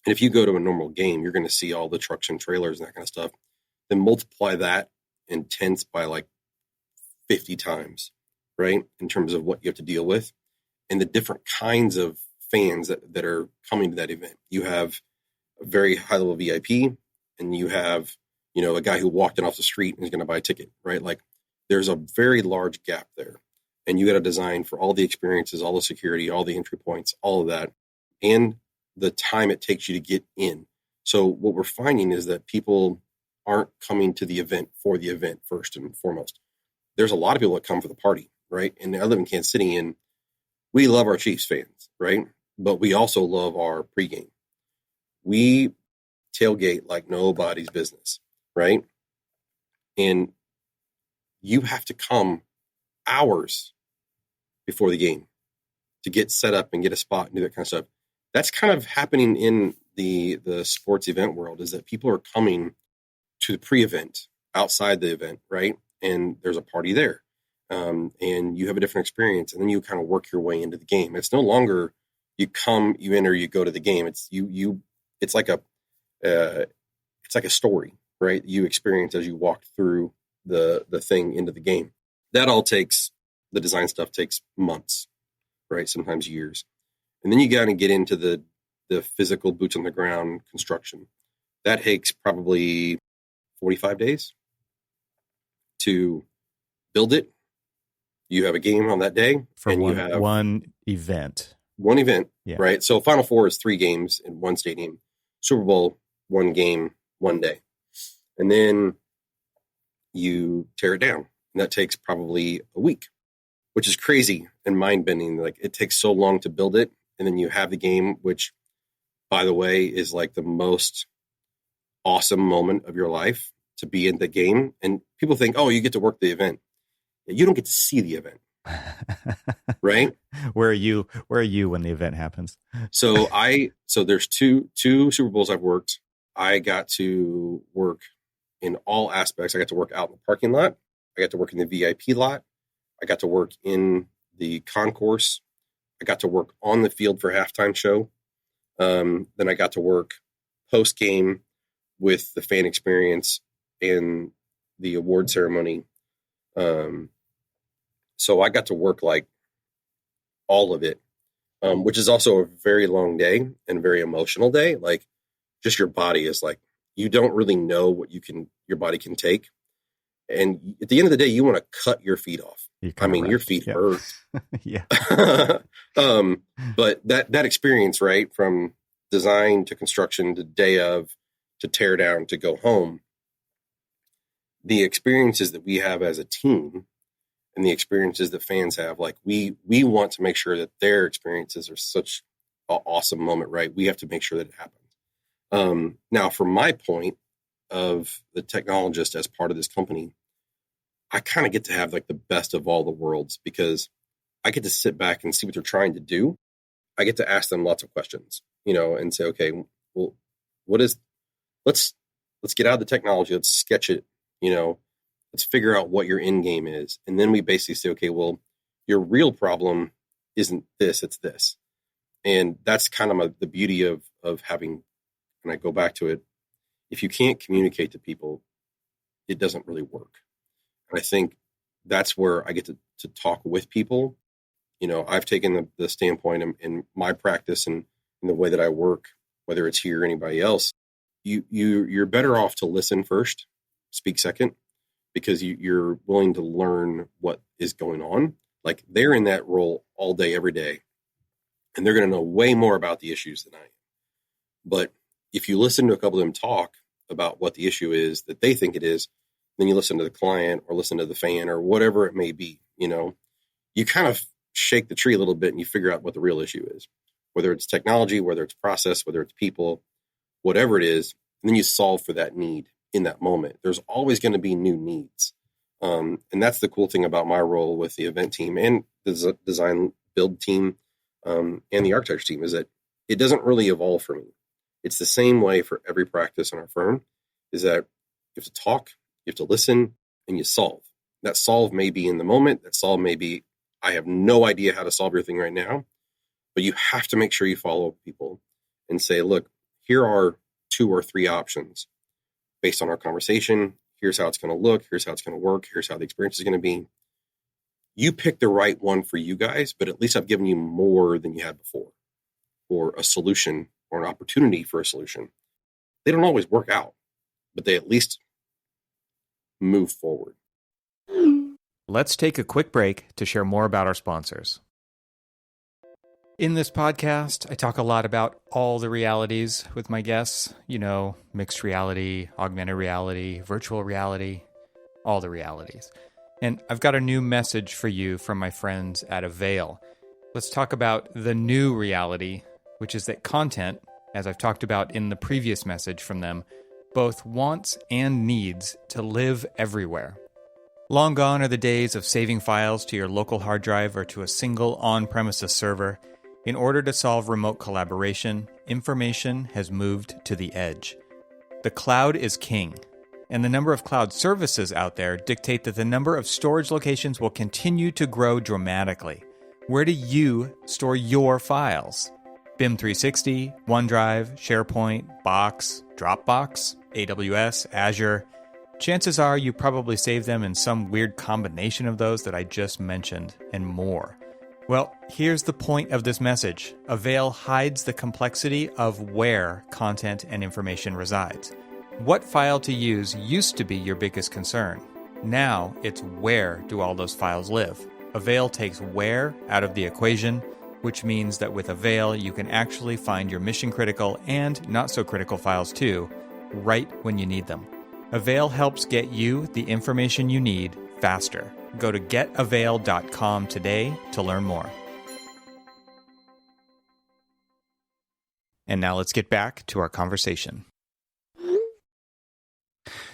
S2: And if you go to a normal game, you're going to see all the trucks and trailers and that kind of stuff. Then multiply that in tenths by like 50 times, right? In terms of what you have to deal with and the different kinds of fans that are coming to that event. You have a very high level VIP, and you have, a guy who walked in off the street and is going to buy a ticket, right? Like, there's a very large gap there. And you got to design for all the experiences, all the security, all the entry points, all of that, and the time it takes you to get in. So what we're finding is that people aren't coming to the event for the event first and foremost. There's a lot of people that come for the party, right? And I live in Kansas City, and we love our Chiefs fans, right? But we also love our pregame. We tailgate like nobody's business, right? And you have to come hours before the game to get set up and get a spot and do that kind of stuff. That's kind of happening in the sports event world, is that people are coming to the pre-event outside the event, right? And there's a party there. And you have a different experience, and then you kind of work your way into the game. It's no longer you come, you enter, you go to the game. It's it's like a story, right? You experience as you walk through the thing into the game. That all takes, the design stuff takes months, right? Sometimes years. And then you got to get into the physical boots on the ground construction. That takes probably 45 days to build it. You have a game on that day
S1: for
S2: and
S1: one,
S2: you have
S1: one event,
S2: yeah. Right? So Final Four is 3 games in one stadium. Super Bowl, 1 game, 1 day. And then you tear it down. And that takes probably a week, which is crazy and mind-bending. Like, it takes so long to build it. And then you have the game, which, by the way, is like the most awesome moment of your life, to be in the game. And people think, oh, you get to work the event. You don't get to see the event. Right?
S1: Where are you when the event happens?
S2: So there's two Super Bowls I've worked. I got to work in all aspects. I got to work out in the parking lot. I got to work in the VIP lot. I got to work in the concourse. I got to work on the field for halftime show. Then I got to work post game with the fan experience and the award ceremony. So I got to work like all of it, which is also a very long day and a very emotional day. Like, just your body is like, you don't really know what your body can take. And at the end of the day, you want to cut your feet off. Your feet hurt.
S1: Yeah.
S2: But that experience, right, from design to construction to day of, to tear down, to go home, the experiences that we have as a team and the experiences that fans have, like, we want to make sure that their experiences are such an awesome moment, right? We have to make sure that it happens. Now, from my point of the technologist as part of this company, I kind of get to have like the best of all the worlds, because I get to sit back and see what they're trying to do. I get to ask them lots of questions, and say, okay, well, let's get out of the technology. Let's sketch it, let's figure out what your end game is. And then we basically say, okay, well, your real problem isn't this, it's this. And that's kind of the beauty of having, and I go back to it, if you can't communicate to people, it doesn't really work. And I think that's where I get to talk with people. I've taken the standpoint in my practice and in the way that I work, whether it's here or anybody else, you're better off to listen first, speak second, because you're willing to learn what is going on. Like, they're in that role all day, every day, and they're going to know way more about the issues than I am. But if you listen to a couple of them talk about what the issue is that they think it is, then you listen to the client or listen to the fan or whatever it may be, you kind of shake the tree a little bit and you figure out what the real issue is, whether it's technology, whether it's process, whether it's people. whatever it is, and then you solve for that need in that moment. There's always going to be new needs. And that's the cool thing about my role with the event team and the design build team and the architecture team is that it doesn't really evolve for me. It's the same way for every practice in our firm, is that you have to talk, you have to listen, and you solve. That solve may be in the moment. That solve may be, I have no idea how to solve your thing right now, but you have to make sure you follow people and say, look, here are 2 or 3 options based on our conversation. Here's how it's going to look. Here's how it's going to work. Here's how the experience is going to be. You pick the right one for you guys, but at least I've given you more than you had before, or a solution or an opportunity for a solution. They don't always work out, but they at least move forward.
S1: Let's take a quick break to share more about our sponsors. In this podcast, I talk a lot about all the realities with my guests. Mixed reality, augmented reality, virtual reality, all the realities. And I've got a new message for you from my friends at Avail. Let's talk about the new reality, which is that content, as I've talked about in the previous message from them, both wants and needs to live everywhere. Long gone are the days of saving files to your local hard drive or to a single on-premises server. In order to solve remote collaboration, information has moved to the edge. The cloud is king, and the number of cloud services out there dictate that the number of storage locations will continue to grow dramatically. Where do you store your files? BIM 360, OneDrive, SharePoint, Box, Dropbox, AWS, Azure. Chances are you probably save them in some weird combination of those that I just mentioned, and more. Well, here's the point of this message. Avail hides the complexity of where content and information resides. What file to use used to be your biggest concern. Now it's where do all those files live. Avail takes where out of the equation, which means that with Avail you can actually find your mission-critical and not-so-critical files too, right when you need them. Avail helps get you the information you need faster. Go to getavail.com today to learn more. And now let's get back to our conversation.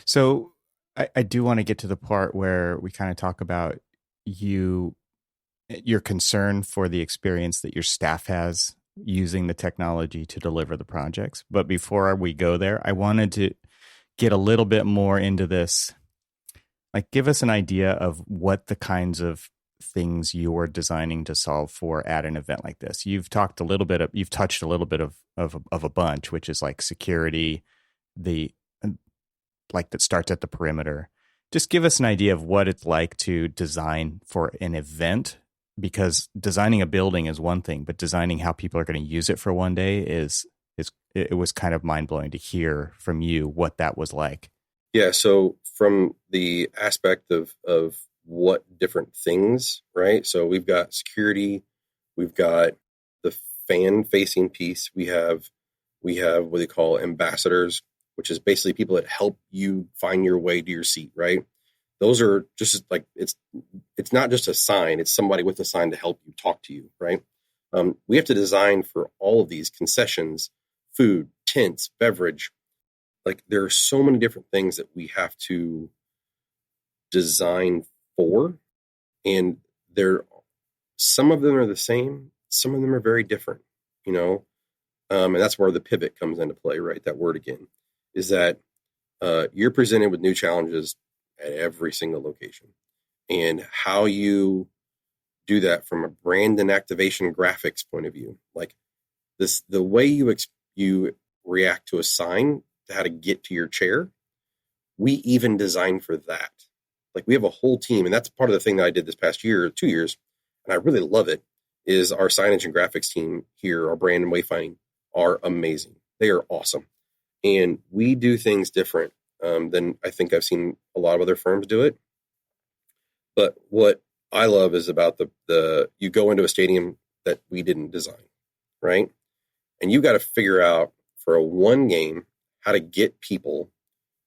S1: So I do want to get to the part where we kind of talk about your concern for the experience that your staff has using the technology to deliver the projects. But before we go there, I wanted to get a little bit more into this. Like, give us an idea of what the kinds of things you're designing to solve for at an event like this. You've touched a little bit of a bunch, which is like security, that starts at the perimeter. Just give us an idea of what it's like to design for an event, because designing a building is one thing, but designing how people are going to use it for one day it was kind of mind-blowing to hear from you what that was like.
S2: Yeah, so from the aspect of what different things, right? So we've got security, we've got the fan-facing piece, we have what they call ambassadors, which is basically people that help you find your way to your seat, right? Those are just like, it's not just a sign, it's somebody with a sign to help you talk to you, right? We have to design for all of these concessions, food, tents, beverage. Like, there are so many different things that we have to design for, and some of them are the same, some of them are very different, and that's where the pivot comes into play, right? That word again is that you're presented with new challenges at every single location, and how you do that from a brand and activation graphics point of view, like the way you react to a sign, to how to get to your chair, we even design for that. Like, we have a whole team, and that's part of the thing that I did this past year, 2 years, and I really love it, is our signage and graphics team here, our brand and wayfinding, are amazing. They are awesome. And we do things different than I think I've seen a lot of other firms do it. But what I love is about you go into a stadium that we didn't design, right? And you got to figure out for a one game how to get people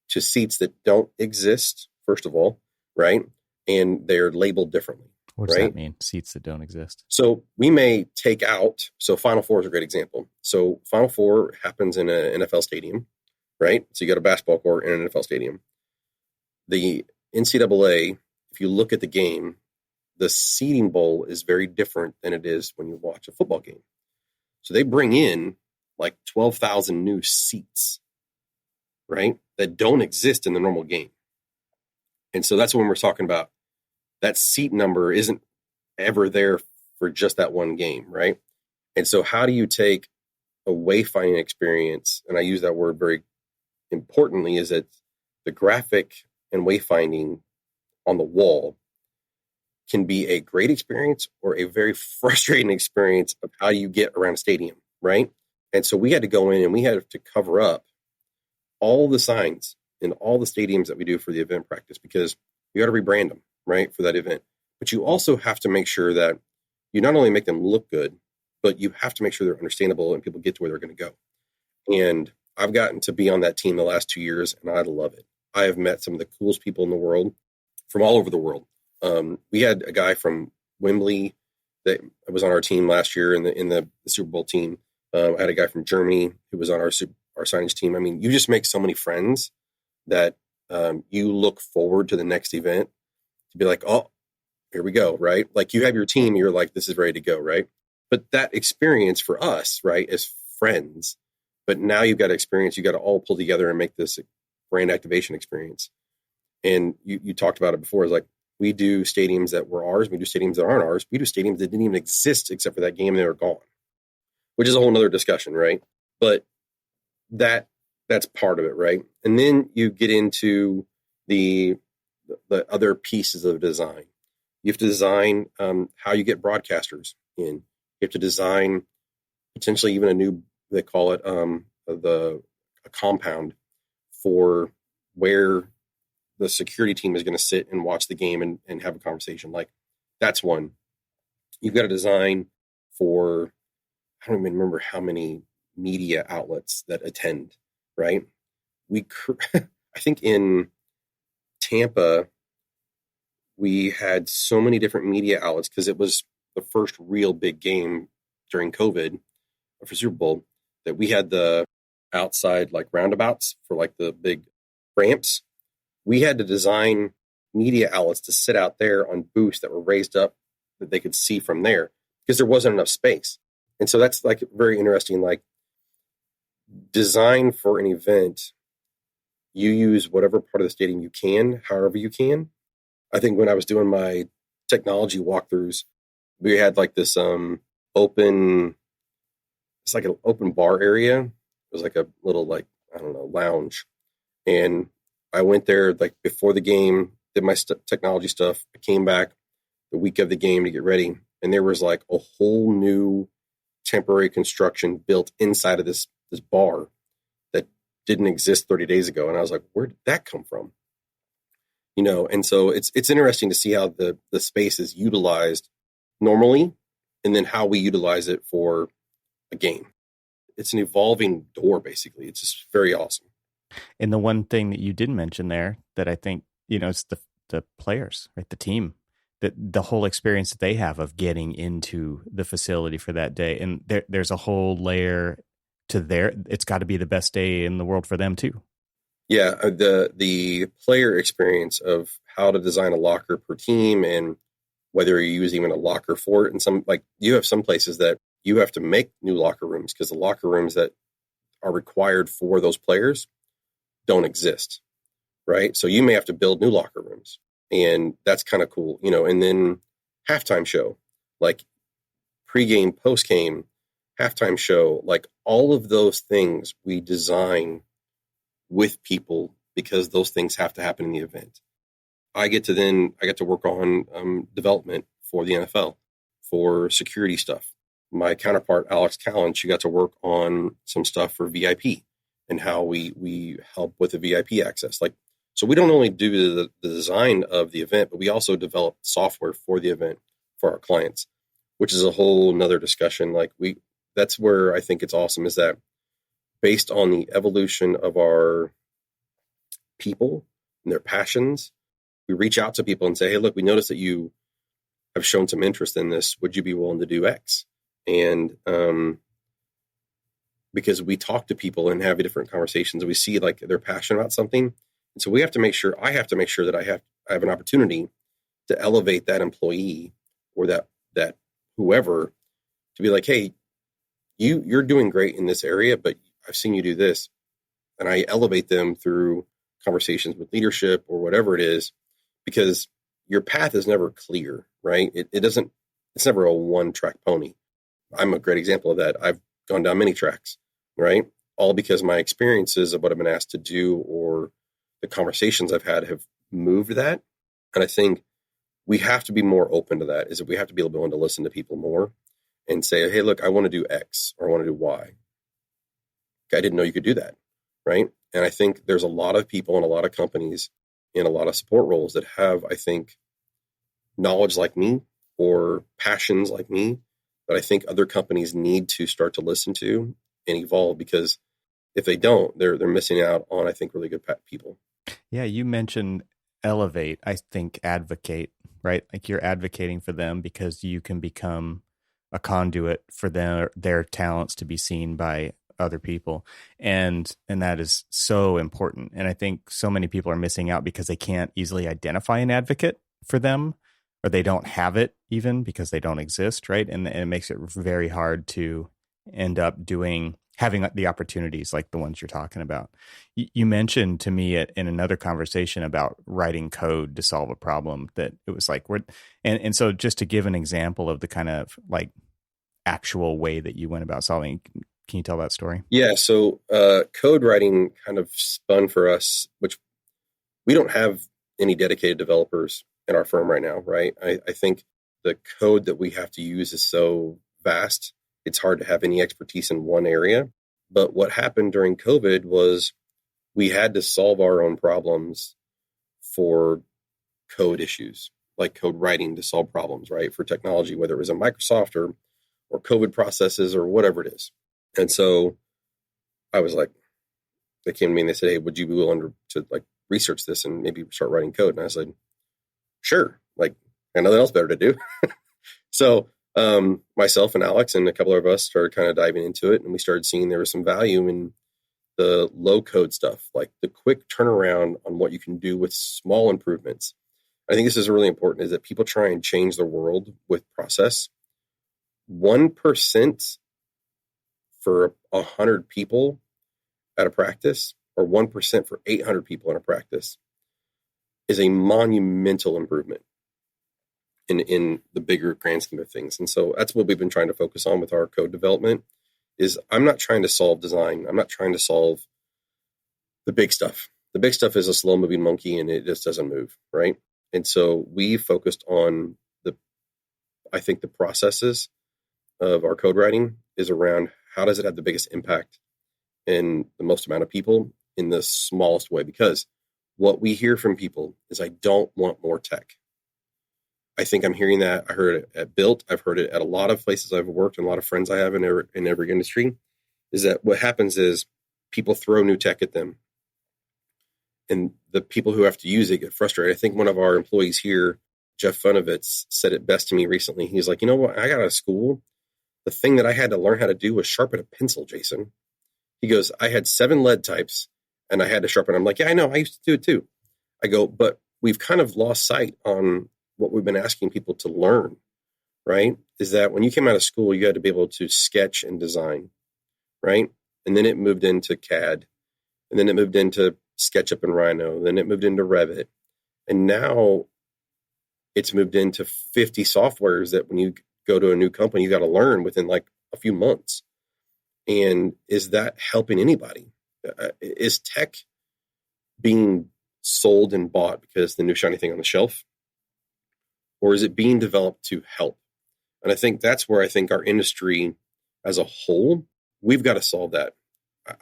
S2: to seats that don't exist, first of all, right? And they're labeled differently.
S1: What does that mean? Seats that don't exist.
S2: So we may take out, so Final Four is a great example. So Final Four happens in an NFL stadium, right? So you got a basketball court in an NFL stadium. The NCAA, if you look at the game, the seating bowl is very different than it is when you watch a football game. So they bring in like 12,000 new seats, right? That don't exist in the normal game. And so that's when we're talking about that seat number isn't ever there for just that one game, right? And so how do you take a wayfinding experience, and I use that word very importantly, is that the graphic and wayfinding on the wall can be a great experience or a very frustrating experience of how you get around a stadium, right? And so we had to go in and we had to cover up all the signs in all the stadiums that we do for the event practice, because you got to rebrand them, right, for that event. But you also have to make sure that you not only make them look good, but you have to make sure they're understandable and people get to where they're going to go. And I've gotten to be on that team the last 2 years, and I love it. I have met some of the coolest people in the world from all over the world. We had a guy from Wembley that was on our team last year in the Super Bowl team. I had a guy from Germany who was on our signage team. I mean, you just make so many friends that you look forward to the next event to be like, oh, here we go, right? Like you have your team, you're like, this is ready to go, right? But that experience for us, right, as friends, but now you've got experience, you got to all pull together and make this brand activation experience. And you talked about it before, is like, we do stadiums that were ours, we do stadiums that aren't ours, we do stadiums that didn't even exist except for that game and they were gone, which is a whole nother discussion, right? But that's part of it, right? And then you get into the other pieces of design. You have to design how you get broadcasters in. You have to design potentially even a new, they call it a compound for where the security team is going to sit and watch the game and have a conversation. Like, that's one. You've got to design for, I don't even remember how many media outlets that attend, right? I think in Tampa, we had so many different media outlets because it was the first real big game during COVID for Super Bowl, that we had the outside like roundabouts for like the big ramps. We had to design media outlets to sit out there on booths that were raised up that they could see from there because there wasn't enough space. And so that's like very interesting, like design for an event. You use whatever part of the stadium you can, however you can. I think when I was doing my technology walkthroughs, we had like this open, it's like an open bar area. It was like a little, like, I don't know, lounge. And I went there like before the game, did my technology stuff. I came back the week of the game to get ready. And there was like a whole new temporary construction built inside of this bar that didn't exist 30 days ago. And I was like, where did that come from? You know, and so it's interesting to see how the space is utilized normally and then how we utilize it for a game. It's an evolving door, basically. It's just very awesome.
S1: And the one thing that you didn't mention there that I think, you know, it's the players, right? The team, that the whole experience that they have of getting into the facility for that day. And there's a whole layer to it's got to be the best day in the world for them too.
S2: Yeah, the player experience of how to design a locker per team and whether you use even a locker for it. And some, like, you have some places that you have to make new locker rooms because the locker rooms that are required for those players don't exist, right? So you may have to build new locker rooms, and that's kind of cool, you know. And then halftime show, like pregame, postgame, halftime show, like all of those things we design with people because those things have to happen in the event. I get to work on development for the NFL for security stuff. My counterpart, Alex Callan, she got to work on some stuff for VIP and how we help with the VIP access. Like, so we don't only do the design of the event, but we also develop software for the event for our clients, which is a whole nother discussion. Like, that's where I think it's awesome, is that based on the evolution of our people and their passions, we reach out to people and say, hey, look, we noticed that you have shown some interest in this. Would you be willing to do X? And because we talk to people and have different conversations, we see like they're passionate about something. And so I have to make sure that I have an opportunity to elevate that employee or that whoever to be like, hey, you're doing great in this area, but I've seen you do this. And I elevate them through conversations with leadership or whatever it is, because your path is never clear, right? It's never a one track pony. I'm a great example of that. I've gone down many tracks, right? All because my experiences of what I've been asked to do or the conversations I've had have moved that. And I think we have to be more open to that, is that we have to be willing to listen to people more and say, hey, look, I want to do X or I want to do Y. I didn't know you could do that, right? And I think there's a lot of people and a lot of companies in a lot of support roles that have, I think, knowledge like me or passions like me that I think other companies need to start to listen to and evolve, because if they don't, they're missing out on, I think, really good people.
S1: Yeah, you mentioned elevate. I think advocate, right? Like you're advocating for them because you can become a conduit for their talents to be seen by other people. And that is so important. And I think so many people are missing out because they can't easily identify an advocate for them, or they don't have it even because they don't exist, right? And it makes it very hard to end up having the opportunities like the ones you're talking about. You mentioned to me in another conversation about writing code to solve a problem, that it was like, and so just to give an example of the kind of like actual way that you went about solving, can you tell that story?
S2: Yeah. So code writing kind of spun for us, which we don't have any dedicated developers in our firm right now, right? I think the code that we have to use is so vast, it's hard to have any expertise in one area. But what happened during COVID was we had to solve our own problems for code issues, like code writing to solve problems, right? For technology, whether it was in Microsoft or COVID processes or whatever it is. And so I was like, they came to me and they said, hey, would you be willing to like research this and maybe start writing code? And I said, sure. Like, I got nothing else better to do. So myself and Alex and a couple of us started kind of diving into it, and we started seeing there was some value in the low code stuff, like the quick turnaround on what you can do with small improvements. I think this is really important, is that people try and change the world with process. 1% for 100 people at a practice, or 1% for 800 people in a practice, is a monumental improvement in the bigger grand scheme of things. And so that's what we've been trying to focus on with our code development. Is I'm not trying to solve design. I'm not trying to solve the big stuff. The big stuff is a slow moving monkey and it just doesn't move, right? And so we focused on I think the processes of our code writing is around how does it have the biggest impact in the most amount of people in the smallest way? Because what we hear from people is, I don't want more tech. I think I'm hearing that. I heard it at Built. I've heard it at a lot of places I've worked and a lot of friends I have in every industry, is that what happens is people throw new tech at them, and the people who have to use it get frustrated. I think one of our employees here, Jeff Funovitz, said it best to me recently. He's like, you know what? I got out of school. The thing that I had to learn how to do was sharpen a pencil, Jason. He goes, I had 7 lead types and I had to sharpen. I'm like, yeah, I know. I used to do it too. I go, but we've kind of lost sight on what we've been asking people to learn, right? Is that when you came out of school, you had to be able to sketch and design, right? And then it moved into CAD, and then it moved into SketchUp and Rhino, then it moved into Revit. And now it's moved into 50 softwares that when you go to a new company, you got to learn within like a few months. And is that helping anybody? Is tech being sold and bought because the new shiny thing on the shelf? Or is it being developed to help? And I think that's where I think our industry as a whole, we've got to solve that.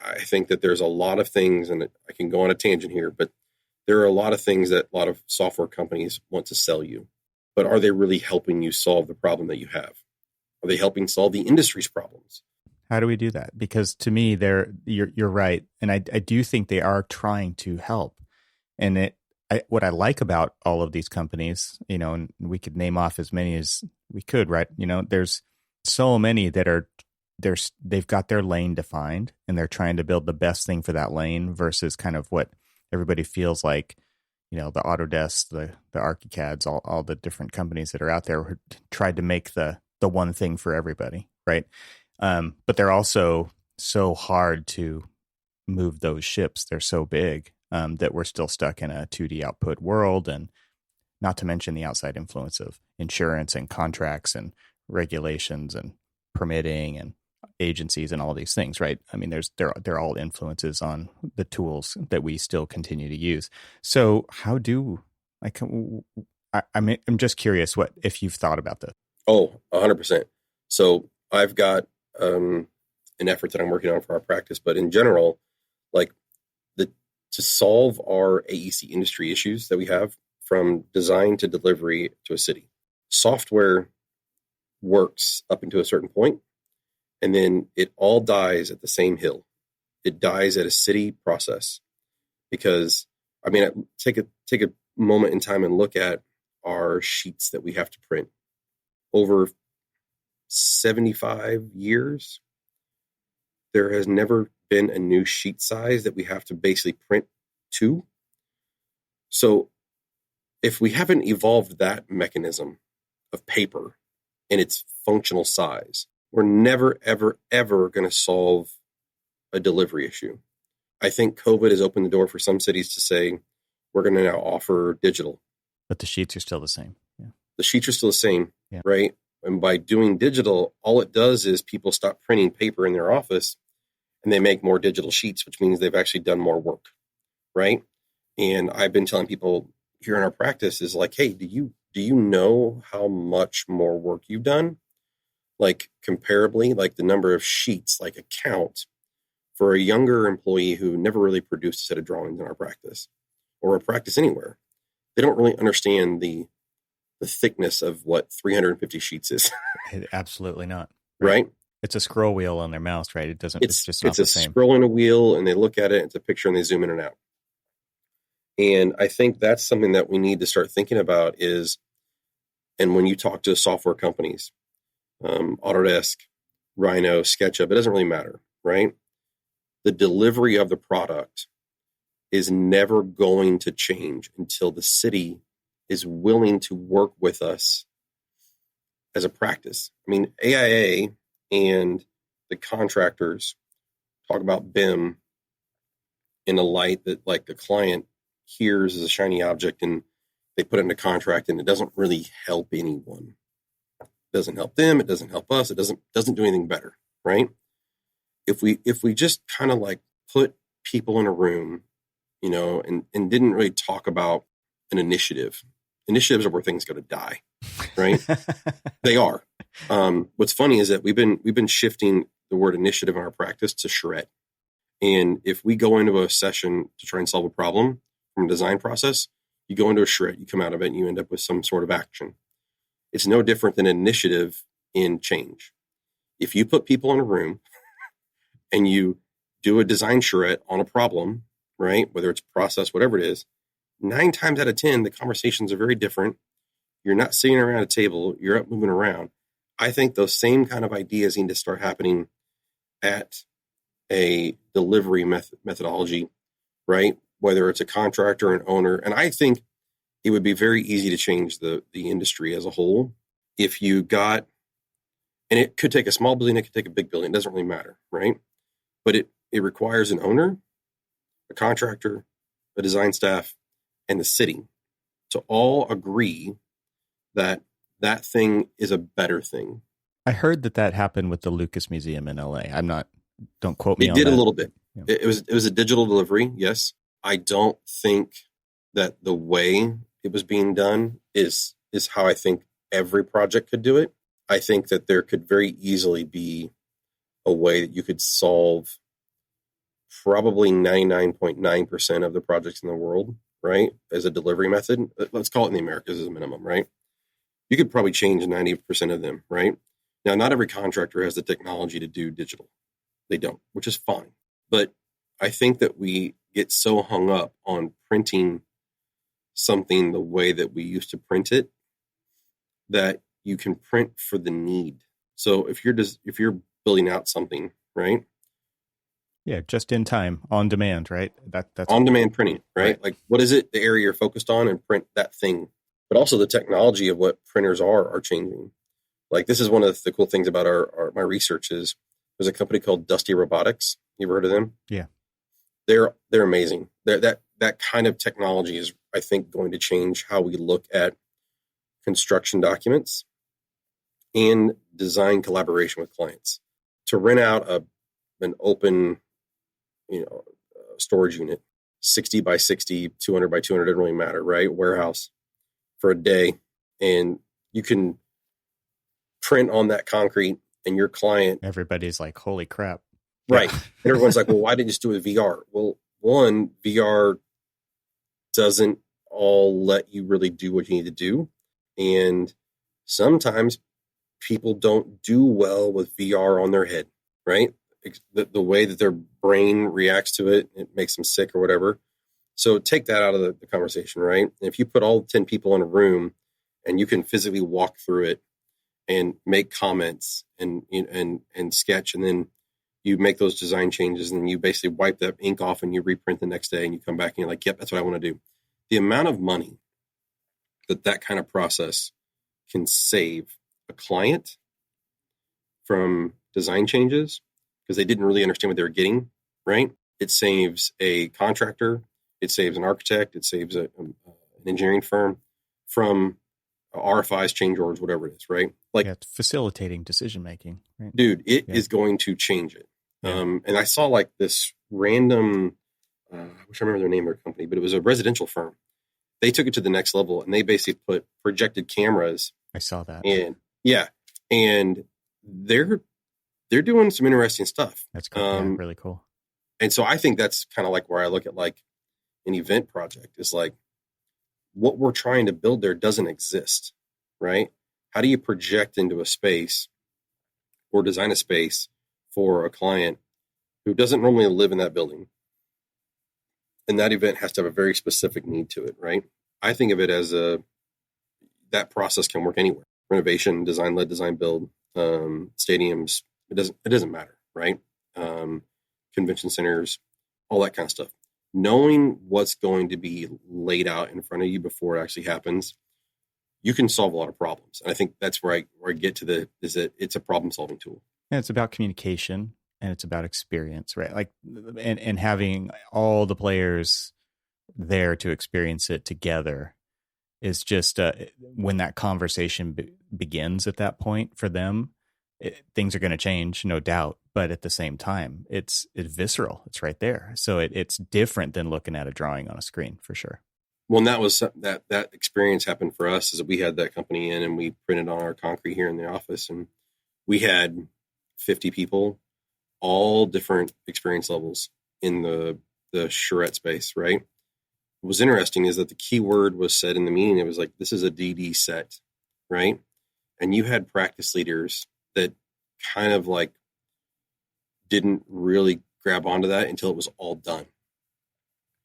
S2: I think that there's a lot of things, and I can go on a tangent here, but there are a lot of things that a lot of software companies want to sell you. But are they really helping you solve the problem that you have? Are they helping solve the industry's problems?
S1: How do we do that? Because to me, you're right. And I do think they are trying to help. And what I like about all of these companies, and we could name off as many as we could, right? There's so many that they've got their lane defined and they're trying to build the best thing for that lane versus kind of what everybody feels like, the Autodesk, the ArchiCADs, all the different companies that are out there who tried to make the one thing for everybody, right? But they're also so hard to move those ships. They're so big that we're still stuck in a 2D output world, and not to mention the outside influence of insurance and contracts and regulations and permitting and agencies and all these things, right? I mean, they're all influences on the tools that we still continue to use. So how do I'm just curious if you've thought about this.
S2: Oh, 100%. So I've got an effort that I'm working on for our practice, but in general, like to solve our AEC industry issues that we have from design to delivery to a city, software works up into a certain point, and then it all dies at the same hill. It dies at a city process because, I mean, take a moment in time and look at our sheets that we have to print. Over 75 years, there has never been a new sheet size that we have to basically print to. So if we haven't evolved that mechanism of paper in its functional size, we're never, ever, ever going to solve a delivery issue. I think COVID has opened the door for some cities to say, we're going to now offer digital.
S1: But the sheets are still the same. Yeah.
S2: The sheets are still the same, right? And by doing digital, all it does is people stop printing paper in their office and they make more digital sheets, which means they've actually done more work, right? And I've been telling people here in our practice is like, hey, do you know how much more work you've done? Like comparably, like the number of sheets, like a count for a younger employee who never really produced a set of drawings in our practice or a practice anywhere. They don't really understand the thickness of what 350 sheets is.
S1: Absolutely not.
S2: Right?
S1: It's a scroll wheel on their mouse, right? It's just not
S2: it's
S1: the
S2: a
S1: same.
S2: Scroll and a wheel, and they look at it, it's a picture, and they zoom in and out. And I think that's something that we need to start thinking about is, and when you talk to software companies, Autodesk, Rhino, SketchUp, it doesn't really matter, right? The delivery of the product is never going to change until the city is willing to work with us as a practice. I mean, AIA and the contractors talk about BIM in a light that like the client hears as a shiny object and they put it in a contract and it doesn't really help anyone. It doesn't help them. It doesn't help us. It doesn't do anything better, right? If we just kind of like put people in a room, and didn't really talk about an initiative. Initiatives are where things go to die, right? They are. What's funny is that we've been shifting the word initiative in our practice to charrette. And if we go into a session to try and solve a problem from a design process, you go into a charrette, you come out of it, and you end up with some sort of action. It's no different than an initiative in change. If you put people in a room and you do a design charrette on a problem, right, whether it's process, whatever it is, 9 times out of 10, the conversations are very different. You're not sitting around a table, you're up moving around. I think those same kind of ideas need to start happening at a delivery methodology, right? Whether it's a contractor or an owner. And I think it would be very easy to change the industry as a whole if you got, and it could take a small building, it could take a big building, it doesn't really matter, right? But it requires an owner, a contractor, a design staff, and the city to all agree that that thing is a better thing.
S1: I heard that happened with the Lucas Museum in LA. Don't quote me on
S2: that. It did
S1: a
S2: little bit.
S1: Yeah.
S2: It was a digital delivery, yes. I don't think that the way it was being done is how I think every project could do it. I think that there could very easily be a way that you could solve probably 99.9% of the projects in the world, right, as a delivery method. Let's call it in the Americas as a minimum, right? You could probably change 90% of them, right? Now, not every contractor has the technology to do digital. They don't, which is fine. But I think that we get so hung up on printing something the way that we used to print it, that you can print for the need. So if you're building out something, right?
S1: Yeah, just in time, on demand, right? That's
S2: On demand printing, right?
S1: Right.
S2: Like, what is it, the area you're focused on, and print that thing. But also the technology of what printers are changing. Like, this is one of the cool things about my research is there's a company called Dusty Robotics. You ever heard of them?
S1: Yeah.
S2: They're amazing. That kind of technology is, I think, going to change how we look at construction documents and design collaboration with clients. To rent out an open, storage unit, 60 by 60, 200 by 200, doesn't really matter, right? Warehouse for a day. And you can print on that concrete, and your client.
S1: Everybody's like, holy crap.
S2: Right.
S1: Yeah.
S2: And everyone's like, well, why didn't you just do it with VR? Well, one, VR doesn't all let you really do what you need to do. And sometimes people don't do well with VR on their head, right? The way that their brain reacts to it, it makes them sick or whatever. So take that out of the conversation, right? And if you put all 10 people in a room and you can physically walk through it and make comments and sketch, and then you make those design changes, and then you basically wipe that ink off and you reprint the next day, and you come back and you're like, yep, that's what I want to do. The amount of money that kind of process can save a client from design changes because they didn't really understand what they were getting, right? It saves a contractor, it saves an architect, it saves an engineering firm from RFIs, change orders, whatever it is, right? Like,
S1: yeah, facilitating decision making, right?
S2: Dude, it is going to change it.
S1: Yeah.
S2: And I saw like this random, I wish I remember their name of their company, but it was a residential firm. They took it to the next level, and they basically put projected cameras.
S1: I saw that.
S2: And and they're doing some interesting stuff.
S1: That's cool. Yeah, really cool.
S2: And so I think that's kind of like where I look at like an event project is like, what we're trying to build there doesn't exist, right? How do you project into a space or design a space for a client who doesn't normally live in that building? And that event has to have a very specific need to it, right? I think of it as that process can work anywhere. Renovation, design, led design, build, stadiums. It doesn't matter, right? Convention centers, all that kind of stuff. Knowing what's going to be laid out in front of you before it actually happens, you can solve a lot of problems. And I think that's where I get to is that it's a problem solving tool.
S1: And it's about communication, and it's about experience, right? Like, and having all the players there to experience it together is just when that conversation begins at that point for them, things are going to change, no doubt. But at the same time, it's visceral. It's right there. So it's different than looking at a drawing on a screen, for sure.
S2: Well, and that was that experience happened for us is that we had that company in, and we printed on our concrete here in the office, and we had 50 people, all different experience levels in the charrette space, right? What was interesting is that the key word was said in the meeting. It was like, this is a DD set, right? And you had practice leaders that kind of like didn't really grab onto that until it was all done,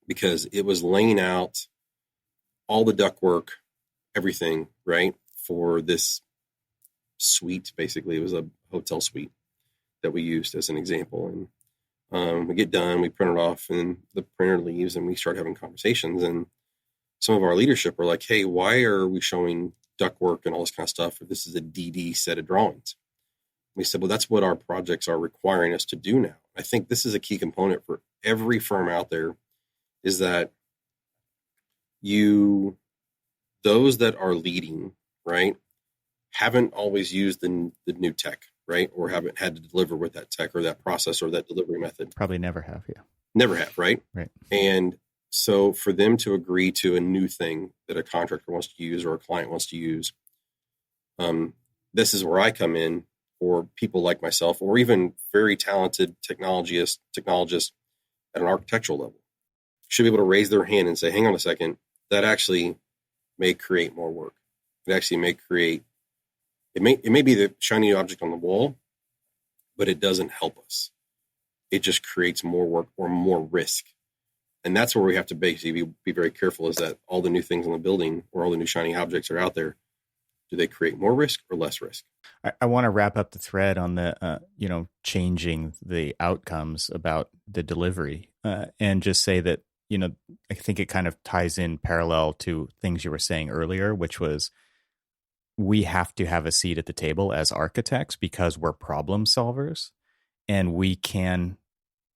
S2: because it was laying out all the ductwork, everything, right? For this suite, basically. It was a hotel suite that we used as an example. And we get done, we print it off, and the printer leaves, and we start having conversations. And some of our leadership were like, hey, why are we showing ductwork and all this kind of stuff if this is a DD set of drawings? We said, well, that's what our projects are requiring us to do now. I think this is a key component for every firm out there, is that those that are leading, right, haven't always used the new tech, right? Or haven't had to deliver with that tech or that process or that delivery method.
S1: Probably never have, yeah.
S2: Never have, right?
S1: Right.
S2: And so for them to agree to a new thing that a contractor wants to use or a client wants to use, this is where I come in, or people like myself, or even very talented technologists at an architectural level should be able to raise their hand and say, hang on a second, that actually may create more work. It actually may create, it may be the shiny object on the wall, but it doesn't help us. It just creates more work or more risk. And that's where we have to basically be very careful, is that all the new things in the building or all the new shiny objects are out there, do they create more risk or less risk?
S1: I want to wrap up the thread on the, changing the outcomes about the delivery, and just say that, I think it kind of ties in parallel to things you were saying earlier, which was we have to have a seat at the table as architects because we're problem solvers, and we can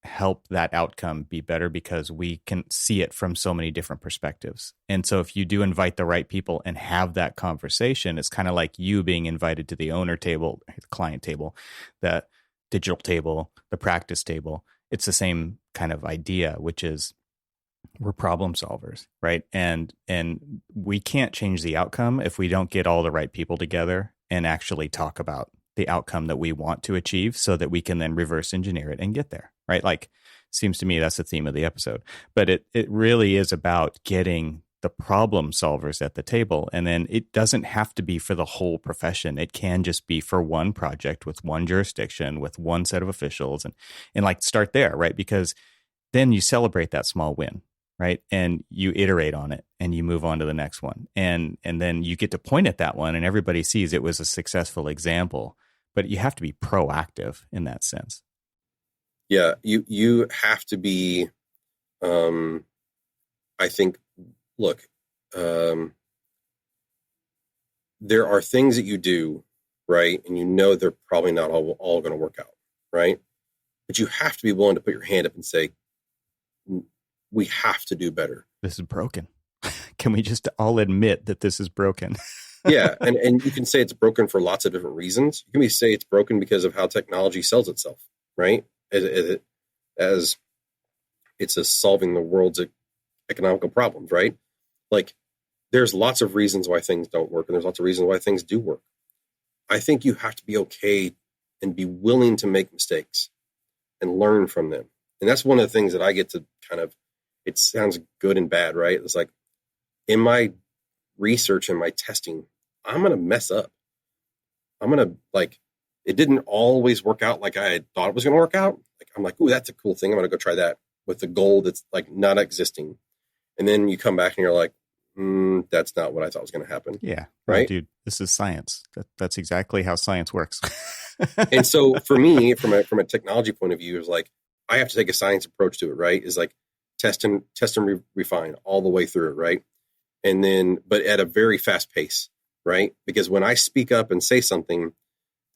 S1: help that outcome be better because we can see it from so many different perspectives. And so if you do invite the right people and have that conversation, it's kind of like you being invited to the owner table, the client table, the digital table, the practice table. It's the same kind of idea, which is we're problem solvers, right? And we can't change the outcome if we don't get all the right people together and actually talk about the outcome that we want to achieve so that we can then reverse engineer it and get there, right? Like, seems to me that's the theme of the episode. But it really is about getting the problem solvers at the table. And then it doesn't have to be for the whole profession. It can just be for one project with one jurisdiction, with one set of officials, and like start there, right? Because then you celebrate that small win, right? And you iterate on it and you move on to the next one. And then you get to point at that one and everybody sees it was a successful example. But you have to be proactive in that sense.
S2: Yeah, you have to be, I think, look, there are things that you do, right? And they're probably not all going to work out, right? But you have to be willing to put your hand up and say, we have to do better.
S1: This is broken. Can we just all admit that this is broken?
S2: Yeah, and you can say it's broken for lots of different reasons. You can say it's broken because of how technology sells itself, right? As it's solving the world's economical problems, right? Like, there's lots of reasons why things don't work, and there's lots of reasons why things do work. I think you have to be okay and be willing to make mistakes and learn from them. And that's one of the things that I get to kind of, it sounds good and bad, right? It's like, in my research and my testing, I'm going to mess up. I'm going to, it didn't always work out like I had thought it was going to work out. I'm like, ooh, that's a cool thing. I'm going to go try that with the goal that's not existing. And then you come back and you're like, that's not what I thought was going to happen.
S1: Yeah.
S2: Right.
S1: Dude, this is science. That's exactly how science works.
S2: And so for me, from a technology point of view, is like, I have to take a science approach to it, right? Is like test and refine all the way through it. Right. And then, but at a very fast pace, right? Because when I speak up and say something,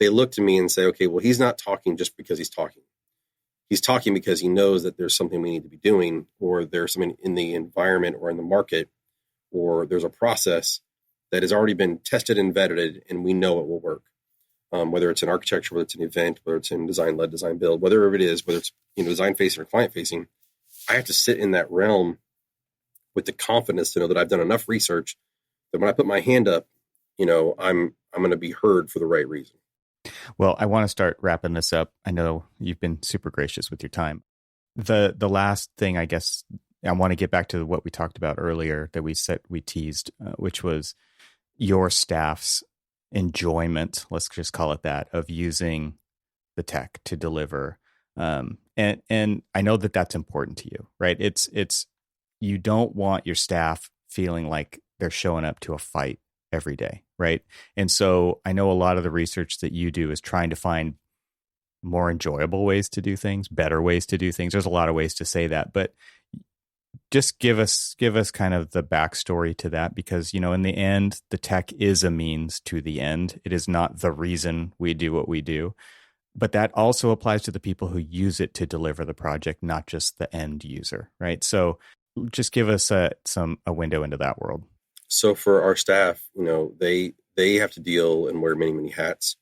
S2: they look to me and say, okay, well, he's not talking just because he's talking. He's talking because he knows that there's something we need to be doing, or there's something in the environment or in the market, or there's a process that has already been tested and vetted, and we know it will work. Whether it's in architecture, whether it's an event, whether it's in design-led, design-build, whatever it is, whether it's design-facing or client-facing, I have to sit in that realm with the confidence to know that I've done enough research that when I put my hand up, I'm going to be heard for the right reason.
S1: Well, I want to start wrapping this up. I know you've been super gracious with your time. The last thing, I guess, I want to get back to what we talked about earlier that we teased, which was your staff's enjoyment, let's just call it that, of using the tech to deliver. And I know that that's important to you, right? It's you don't want your staff feeling like they're showing up to a fight every day, right? And so I know a lot of the research that you do is trying to find more enjoyable ways to do things, better ways to do things. There's a lot of ways to say that, but just give us kind of the backstory to that, because, in the end, the tech is a means to the end. It is not the reason we do what we do, but that also applies to the people who use it to deliver the project, not just the end user, right? So just give us a window into that world.
S2: So for our staff, they have to deal and wear many, many hats,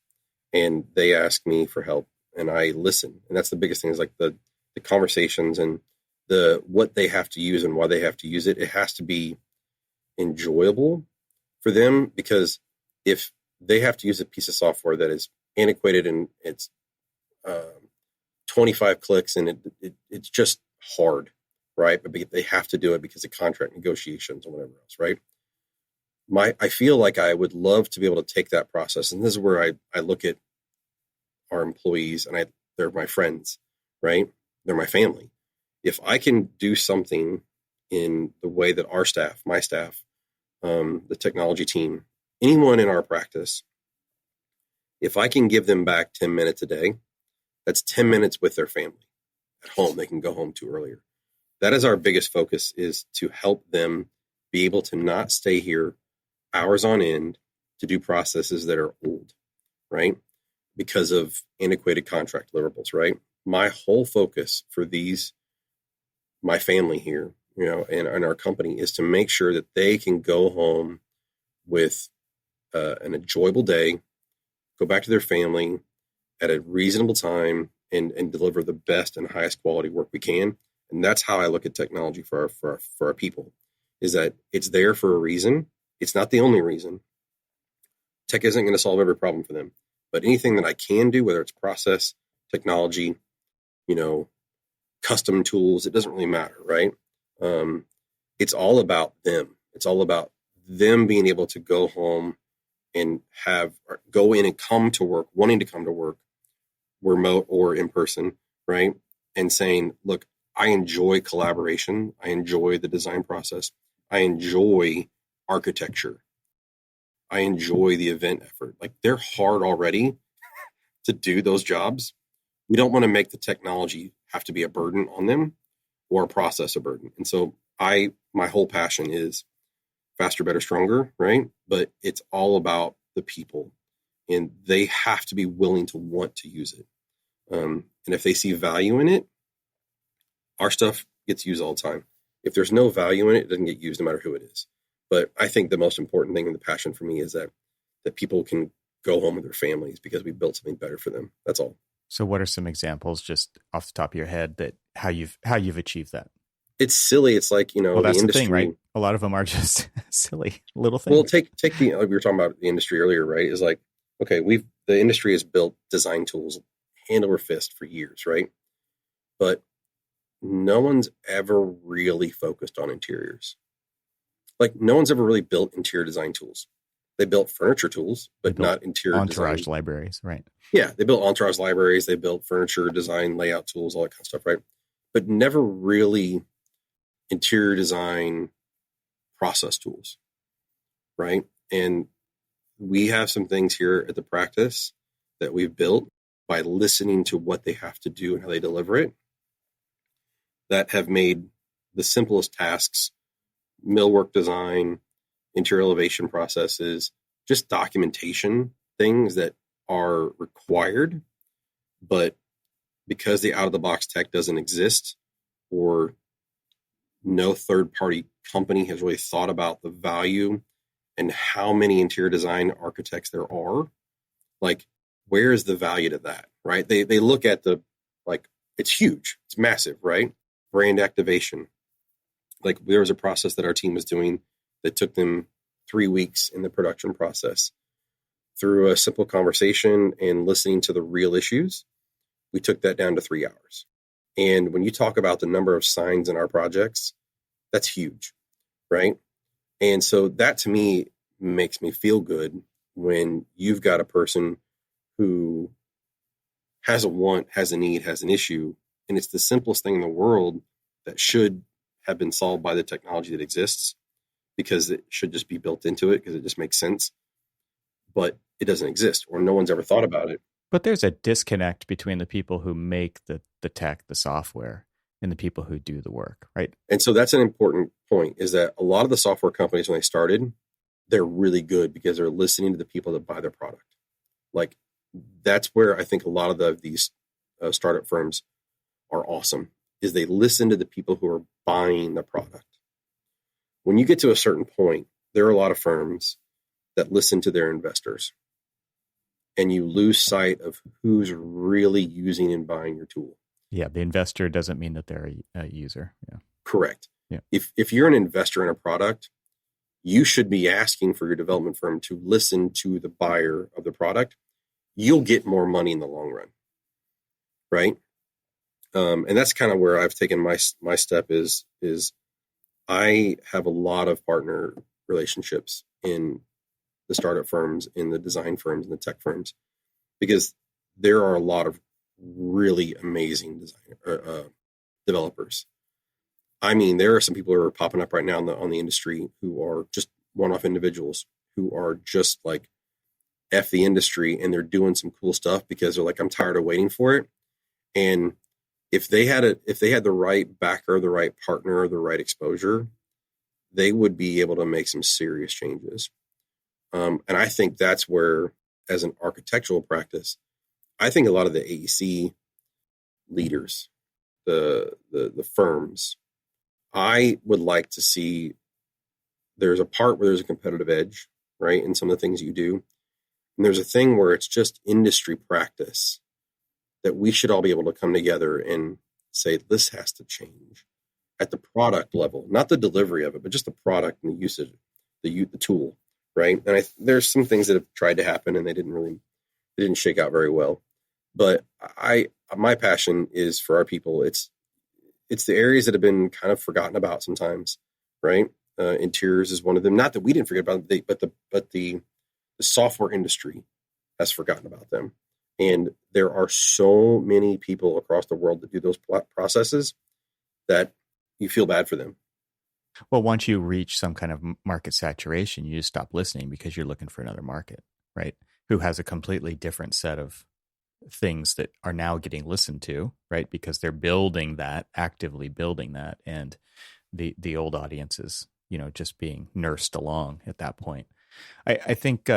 S2: and they ask me for help and I listen. And that's the biggest thing, is like the conversations and what they have to use and why they have to use it. It has to be enjoyable for them, because if they have to use a piece of software that is antiquated and it's 25 clicks and it's just hard, right? But they have to do it because of contract negotiations or whatever else, right? I feel like I would love to be able to take that process. And this is where I look at our employees, and they're my friends, right? They're my family. If I can do something in the way that our staff, my staff, the technology team, anyone in our practice, if I can give them back 10 minutes a day, that's 10 minutes with their family at home. They can go home to earlier. That is our biggest focus, is to help them be able to not stay here hours on end to do processes that are old, right? Because of antiquated contract deliverables, right? My whole focus for my family here, and our company, is to make sure that they can go home with an enjoyable day, go back to their family at a reasonable time, and deliver the best and highest quality work we can. And that's how I look at technology for our people, is that it's there for a reason. It's not the only reason. Tech isn't going to solve every problem for them, but anything that I can do, whether it's process, technology, custom tools, it doesn't really matter, right? It's all about them. It's all about them being able to go home and go in and come to work, wanting to come to work, remote or in person, right? And saying, look, I enjoy collaboration. I enjoy the design process. I enjoy architecture. I enjoy the event effort. Like, they're hard already to do those jobs. We don't want to make the technology have to be a burden on them or a process a burden. And so my whole passion is faster, better, stronger, right? But it's all about the people, and they have to be willing to want to use it. And if they see value in it, our stuff gets used all the time. If there's no value in it, it doesn't get used no matter who it is. But I think the most important thing and the passion for me is that people can go home with their families because we built something better for them. That's all.
S1: So what are some examples, just off the top of your head, that how you've achieved that?
S2: It's silly. It's like,
S1: well, that's
S2: the industry,
S1: the thing, right? A lot of them are just silly little things.
S2: Well, take we were talking about the industry earlier, right? Is like, okay, the industry has built design tools hand over fist for years, right? But no one's ever really focused on interiors. Like, no one's ever really built interior design tools. They built furniture tools, but not interior
S1: entourage
S2: design
S1: libraries, right?
S2: Yeah, they built entourage libraries. They built furniture design, layout tools, all that kind of stuff, right? But never really interior design process tools, right? And we have some things here at the practice that we've built by listening to what they have to do and how they deliver it, that have made the simplest tasks, millwork design, interior elevation processes, just documentation things that are required, but because the out-of-the-box tech doesn't exist, or no third-party company has really thought about the value and how many interior design architects there are, like, where is the value to that, right? They look at it's huge, it's massive, right? Brand activation. Like, there was a process that our team was doing that took them 3 weeks in the production process. Through a simple conversation and listening to the real issues, we took that down to 3 hours. And when you talk about the number of signs in our projects, that's huge, right? And so that, to me, makes me feel good when you've got a person who has a want, has a need, has an issue, and it's the simplest thing in the world that should have been solved by the technology that exists, because it should just be built into it because it just makes sense. But it doesn't exist, or no one's ever thought about it.
S1: But there's a disconnect between the people who make the tech, the software, and the people who do the work, right?
S2: And so that's an important point, is that a lot of the software companies, when they started, they're really good because they're listening to the people that buy their product. Like, that's where I think a lot of these startup firms are awesome, is they listen to the people who are buying the product. When you get to a certain point, there are a lot of firms that listen to their investors, and you lose sight of who's really using and buying your tool.
S1: Yeah, the investor doesn't mean that they're a user. Yeah,
S2: correct.
S1: Yeah.
S2: If you're an investor in a product, you should be asking for your development firm to listen to the buyer of the product. You'll get more money in the long run, right? And that's kind of where I've taken my step is I have a lot of partner relationships in the startup firms, in the design firms, and the tech firms, because there are a lot of really amazing developers. I mean, there are some people who are popping up right now on the industry who are just one-off individuals who are just like F the industry, and they're doing some cool stuff because they're like, I'm tired of waiting for it. And if they had the right backer, the right partner, the right exposure, they would be able to make some serious changes. And I think that's where, as an architectural practice, I think a lot of the AEC leaders, the firms, I would like to see there's a part where there's a competitive edge, right, in some of the things you do. And there's a thing where it's just industry practice that we should all be able to come together and say, this has to change at the product level, not the delivery of it, but just the product and the usage, the tool, right? And there's some things that have tried to happen and they didn't shake out very well. But my passion is for our people. It's the areas that have been kind of forgotten about sometimes, right? Interiors is one of them. Not that we didn't forget about them, but the software industry has forgotten about them. And there are so many people across the world that do those processes that you feel bad for them.
S1: Well, once you reach some kind of market saturation, you just stop listening because you're looking for another market, right? Who has a completely different set of things that are now getting listened to, right? Because they're actively building that. And the old audience is, just being nursed along at that point. I think,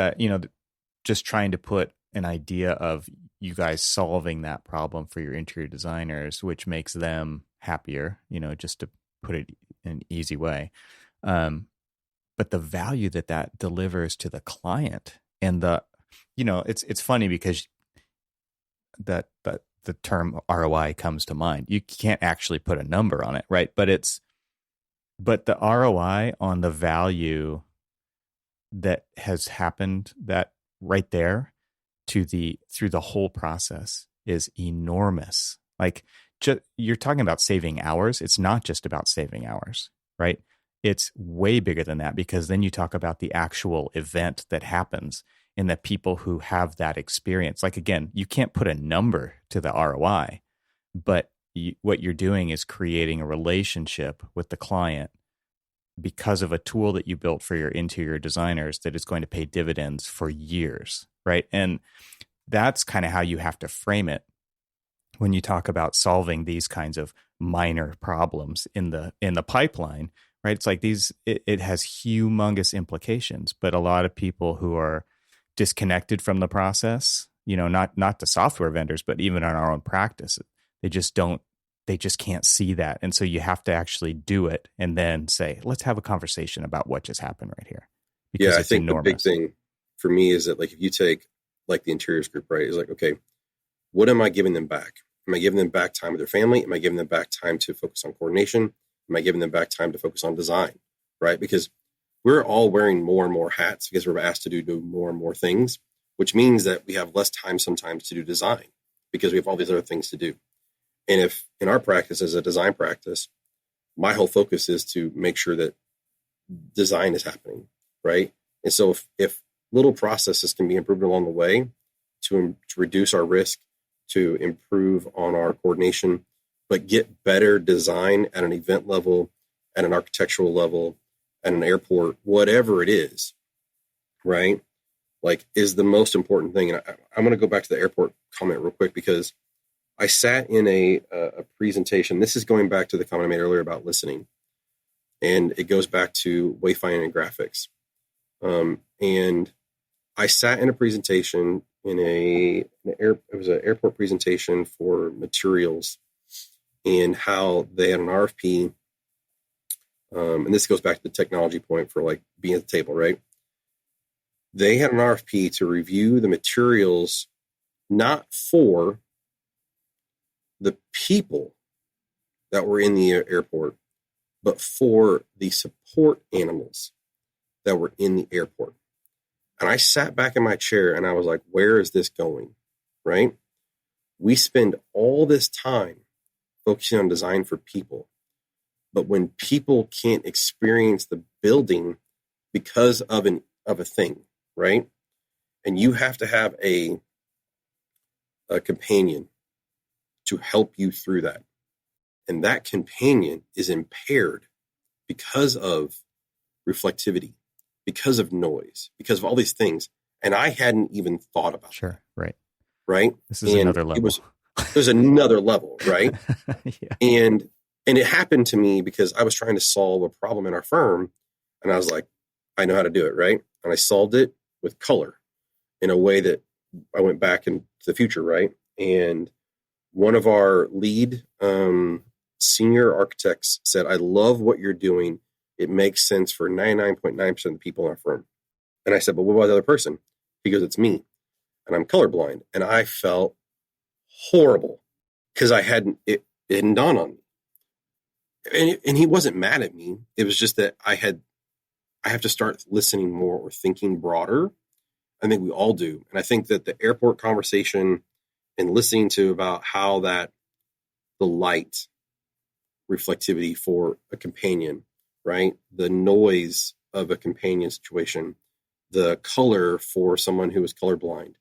S1: just trying to put an idea of you guys solving that problem for your interior designers, which makes them happier, just to put it in an easy way. But the value that delivers to the client and it's funny because that the term ROI comes to mind. You can't actually put a number on it, right? But the ROI on the value that has happened, that right there through the whole process is enormous. Like, you're talking about saving hours. It's not just about saving hours, right? It's way bigger than that, because then you talk about the actual event that happens and the people who have that experience. Like, again, you can't put a number to the ROI, but what you're doing is creating a relationship with the client because of a tool that you built for your interior designers that is going to pay dividends for years, right? And that's kind of how you have to frame it when you talk about solving these kinds of minor problems in the pipeline, right? It's like it has humongous implications, but a lot of people who are disconnected from the process, not the software vendors, but even on our own practice, they just can't see that. And so you have to actually do it and then say, let's have a conversation about what just happened right here. Because
S2: I think
S1: enormous.
S2: The big thing for me is that, like, if you take like the interiors group, right, is like, okay, what am I giving them back? Am I giving them back time with their family? Am I giving them back time to focus on coordination? Am I giving them back time to focus on design, right? Because we're all wearing more and more hats because we're asked to do more and more things, which means that we have less time sometimes to do design because we have all these other things to do. And if in our practice as a design practice, my whole focus is to make sure that design is happening, right? And so if little processes can be improved along the way to reduce our risk, to improve on our coordination, but get better design at an event level, at an architectural level, at an airport, whatever it is, right? Like, is the most important thing. And I'm going to go back to the airport comment real quick, because I sat in a presentation. This is going back to the comment I made earlier about listening. And it goes back to wayfinding and graphics. And I sat in a presentation it was an airport presentation for materials and how they had an RFP. And this goes back to the technology point for like being at the table, right? They had an RFP to review the materials, not for the people that were in the airport, but for the support animals that were in the airport. And I sat back in my chair and I was like, where is this going? Right? We spend all this time focusing on design for people, but when people can't experience the building because of a thing, right? And you have to have a companion to help you through that. And that companion is impaired because of reflectivity, because of noise, because of all these things. And I hadn't even thought about
S1: Sure. Right.
S2: Right.
S1: This is another level.
S2: There's another level, right?
S1: Yeah.
S2: And it happened to me because I was trying to solve a problem in our firm. And I was like, I know how to do it, right? And I solved it with color in a way that I went back into the future, right? And one of our lead senior architects said, I love what you're doing. It makes sense for 99.9% of the people in our firm. And I said, but what about the other person? He goes, it's me. And I'm colorblind. And I felt horrible because it hadn't dawned on me. And he wasn't mad at me. It was just that I have to start listening more or thinking broader. I think we all do. And I think that the airport conversation and listening to about how that the light reflectivity for a companion, right? The noise of a companion situation, the color for someone who is colorblind.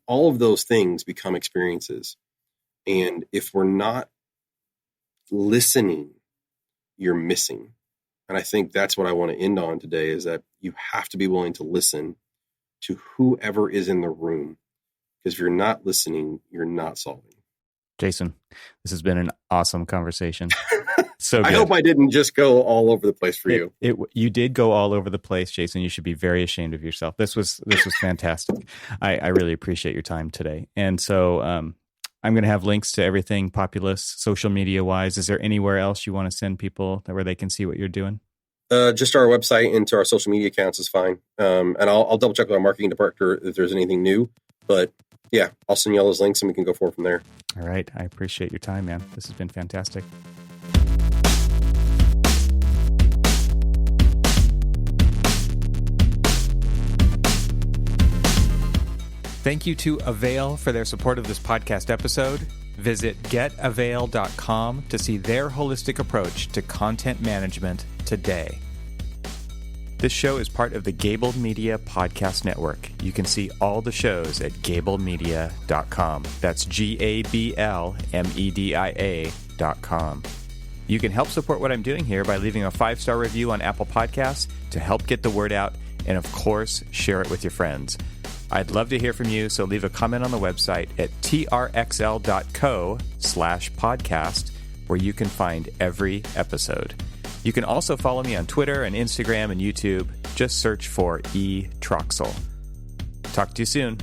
S2: All of those things become experiences. And if we're not listening, you're missing. And I think that's what I want to end on today is that you have to be willing to listen to whoever is in the room. Because if you're not listening, you're not solving.
S1: Jason, this has been an awesome conversation. So good.
S2: I hope I didn't just go all over the place for you.
S1: You did go all over the place, Jason. You should be very ashamed of yourself. This was fantastic. I really appreciate your time today. And so I'm going to have links to everything Populous, social media wise. Is there anywhere else you want to send people where they can see what you're doing?
S2: Just our website and to our social media accounts is fine. And I'll double check with our marketing department if there's anything new. But yeah, I'll send you all those links and we can go forward from there.
S1: All right. I appreciate your time, man. This has been fantastic. Thank you to Avail for their support of this podcast episode. Visit getavail.com to see their holistic approach to content management today. This show is part of the Gable Media Podcast Network. You can see all the shows at gablemedia.com. That's GABLMEDIA.com. You can help support what I'm doing here by leaving a 5-star review on Apple Podcasts to help get the word out, and of course, share it with your friends. I'd love to hear from you, so leave a comment on the website at trxl.co/podcast, where you can find every episode. You can also follow me on Twitter and Instagram and YouTube. Just search for E. Troxel. Talk to you soon.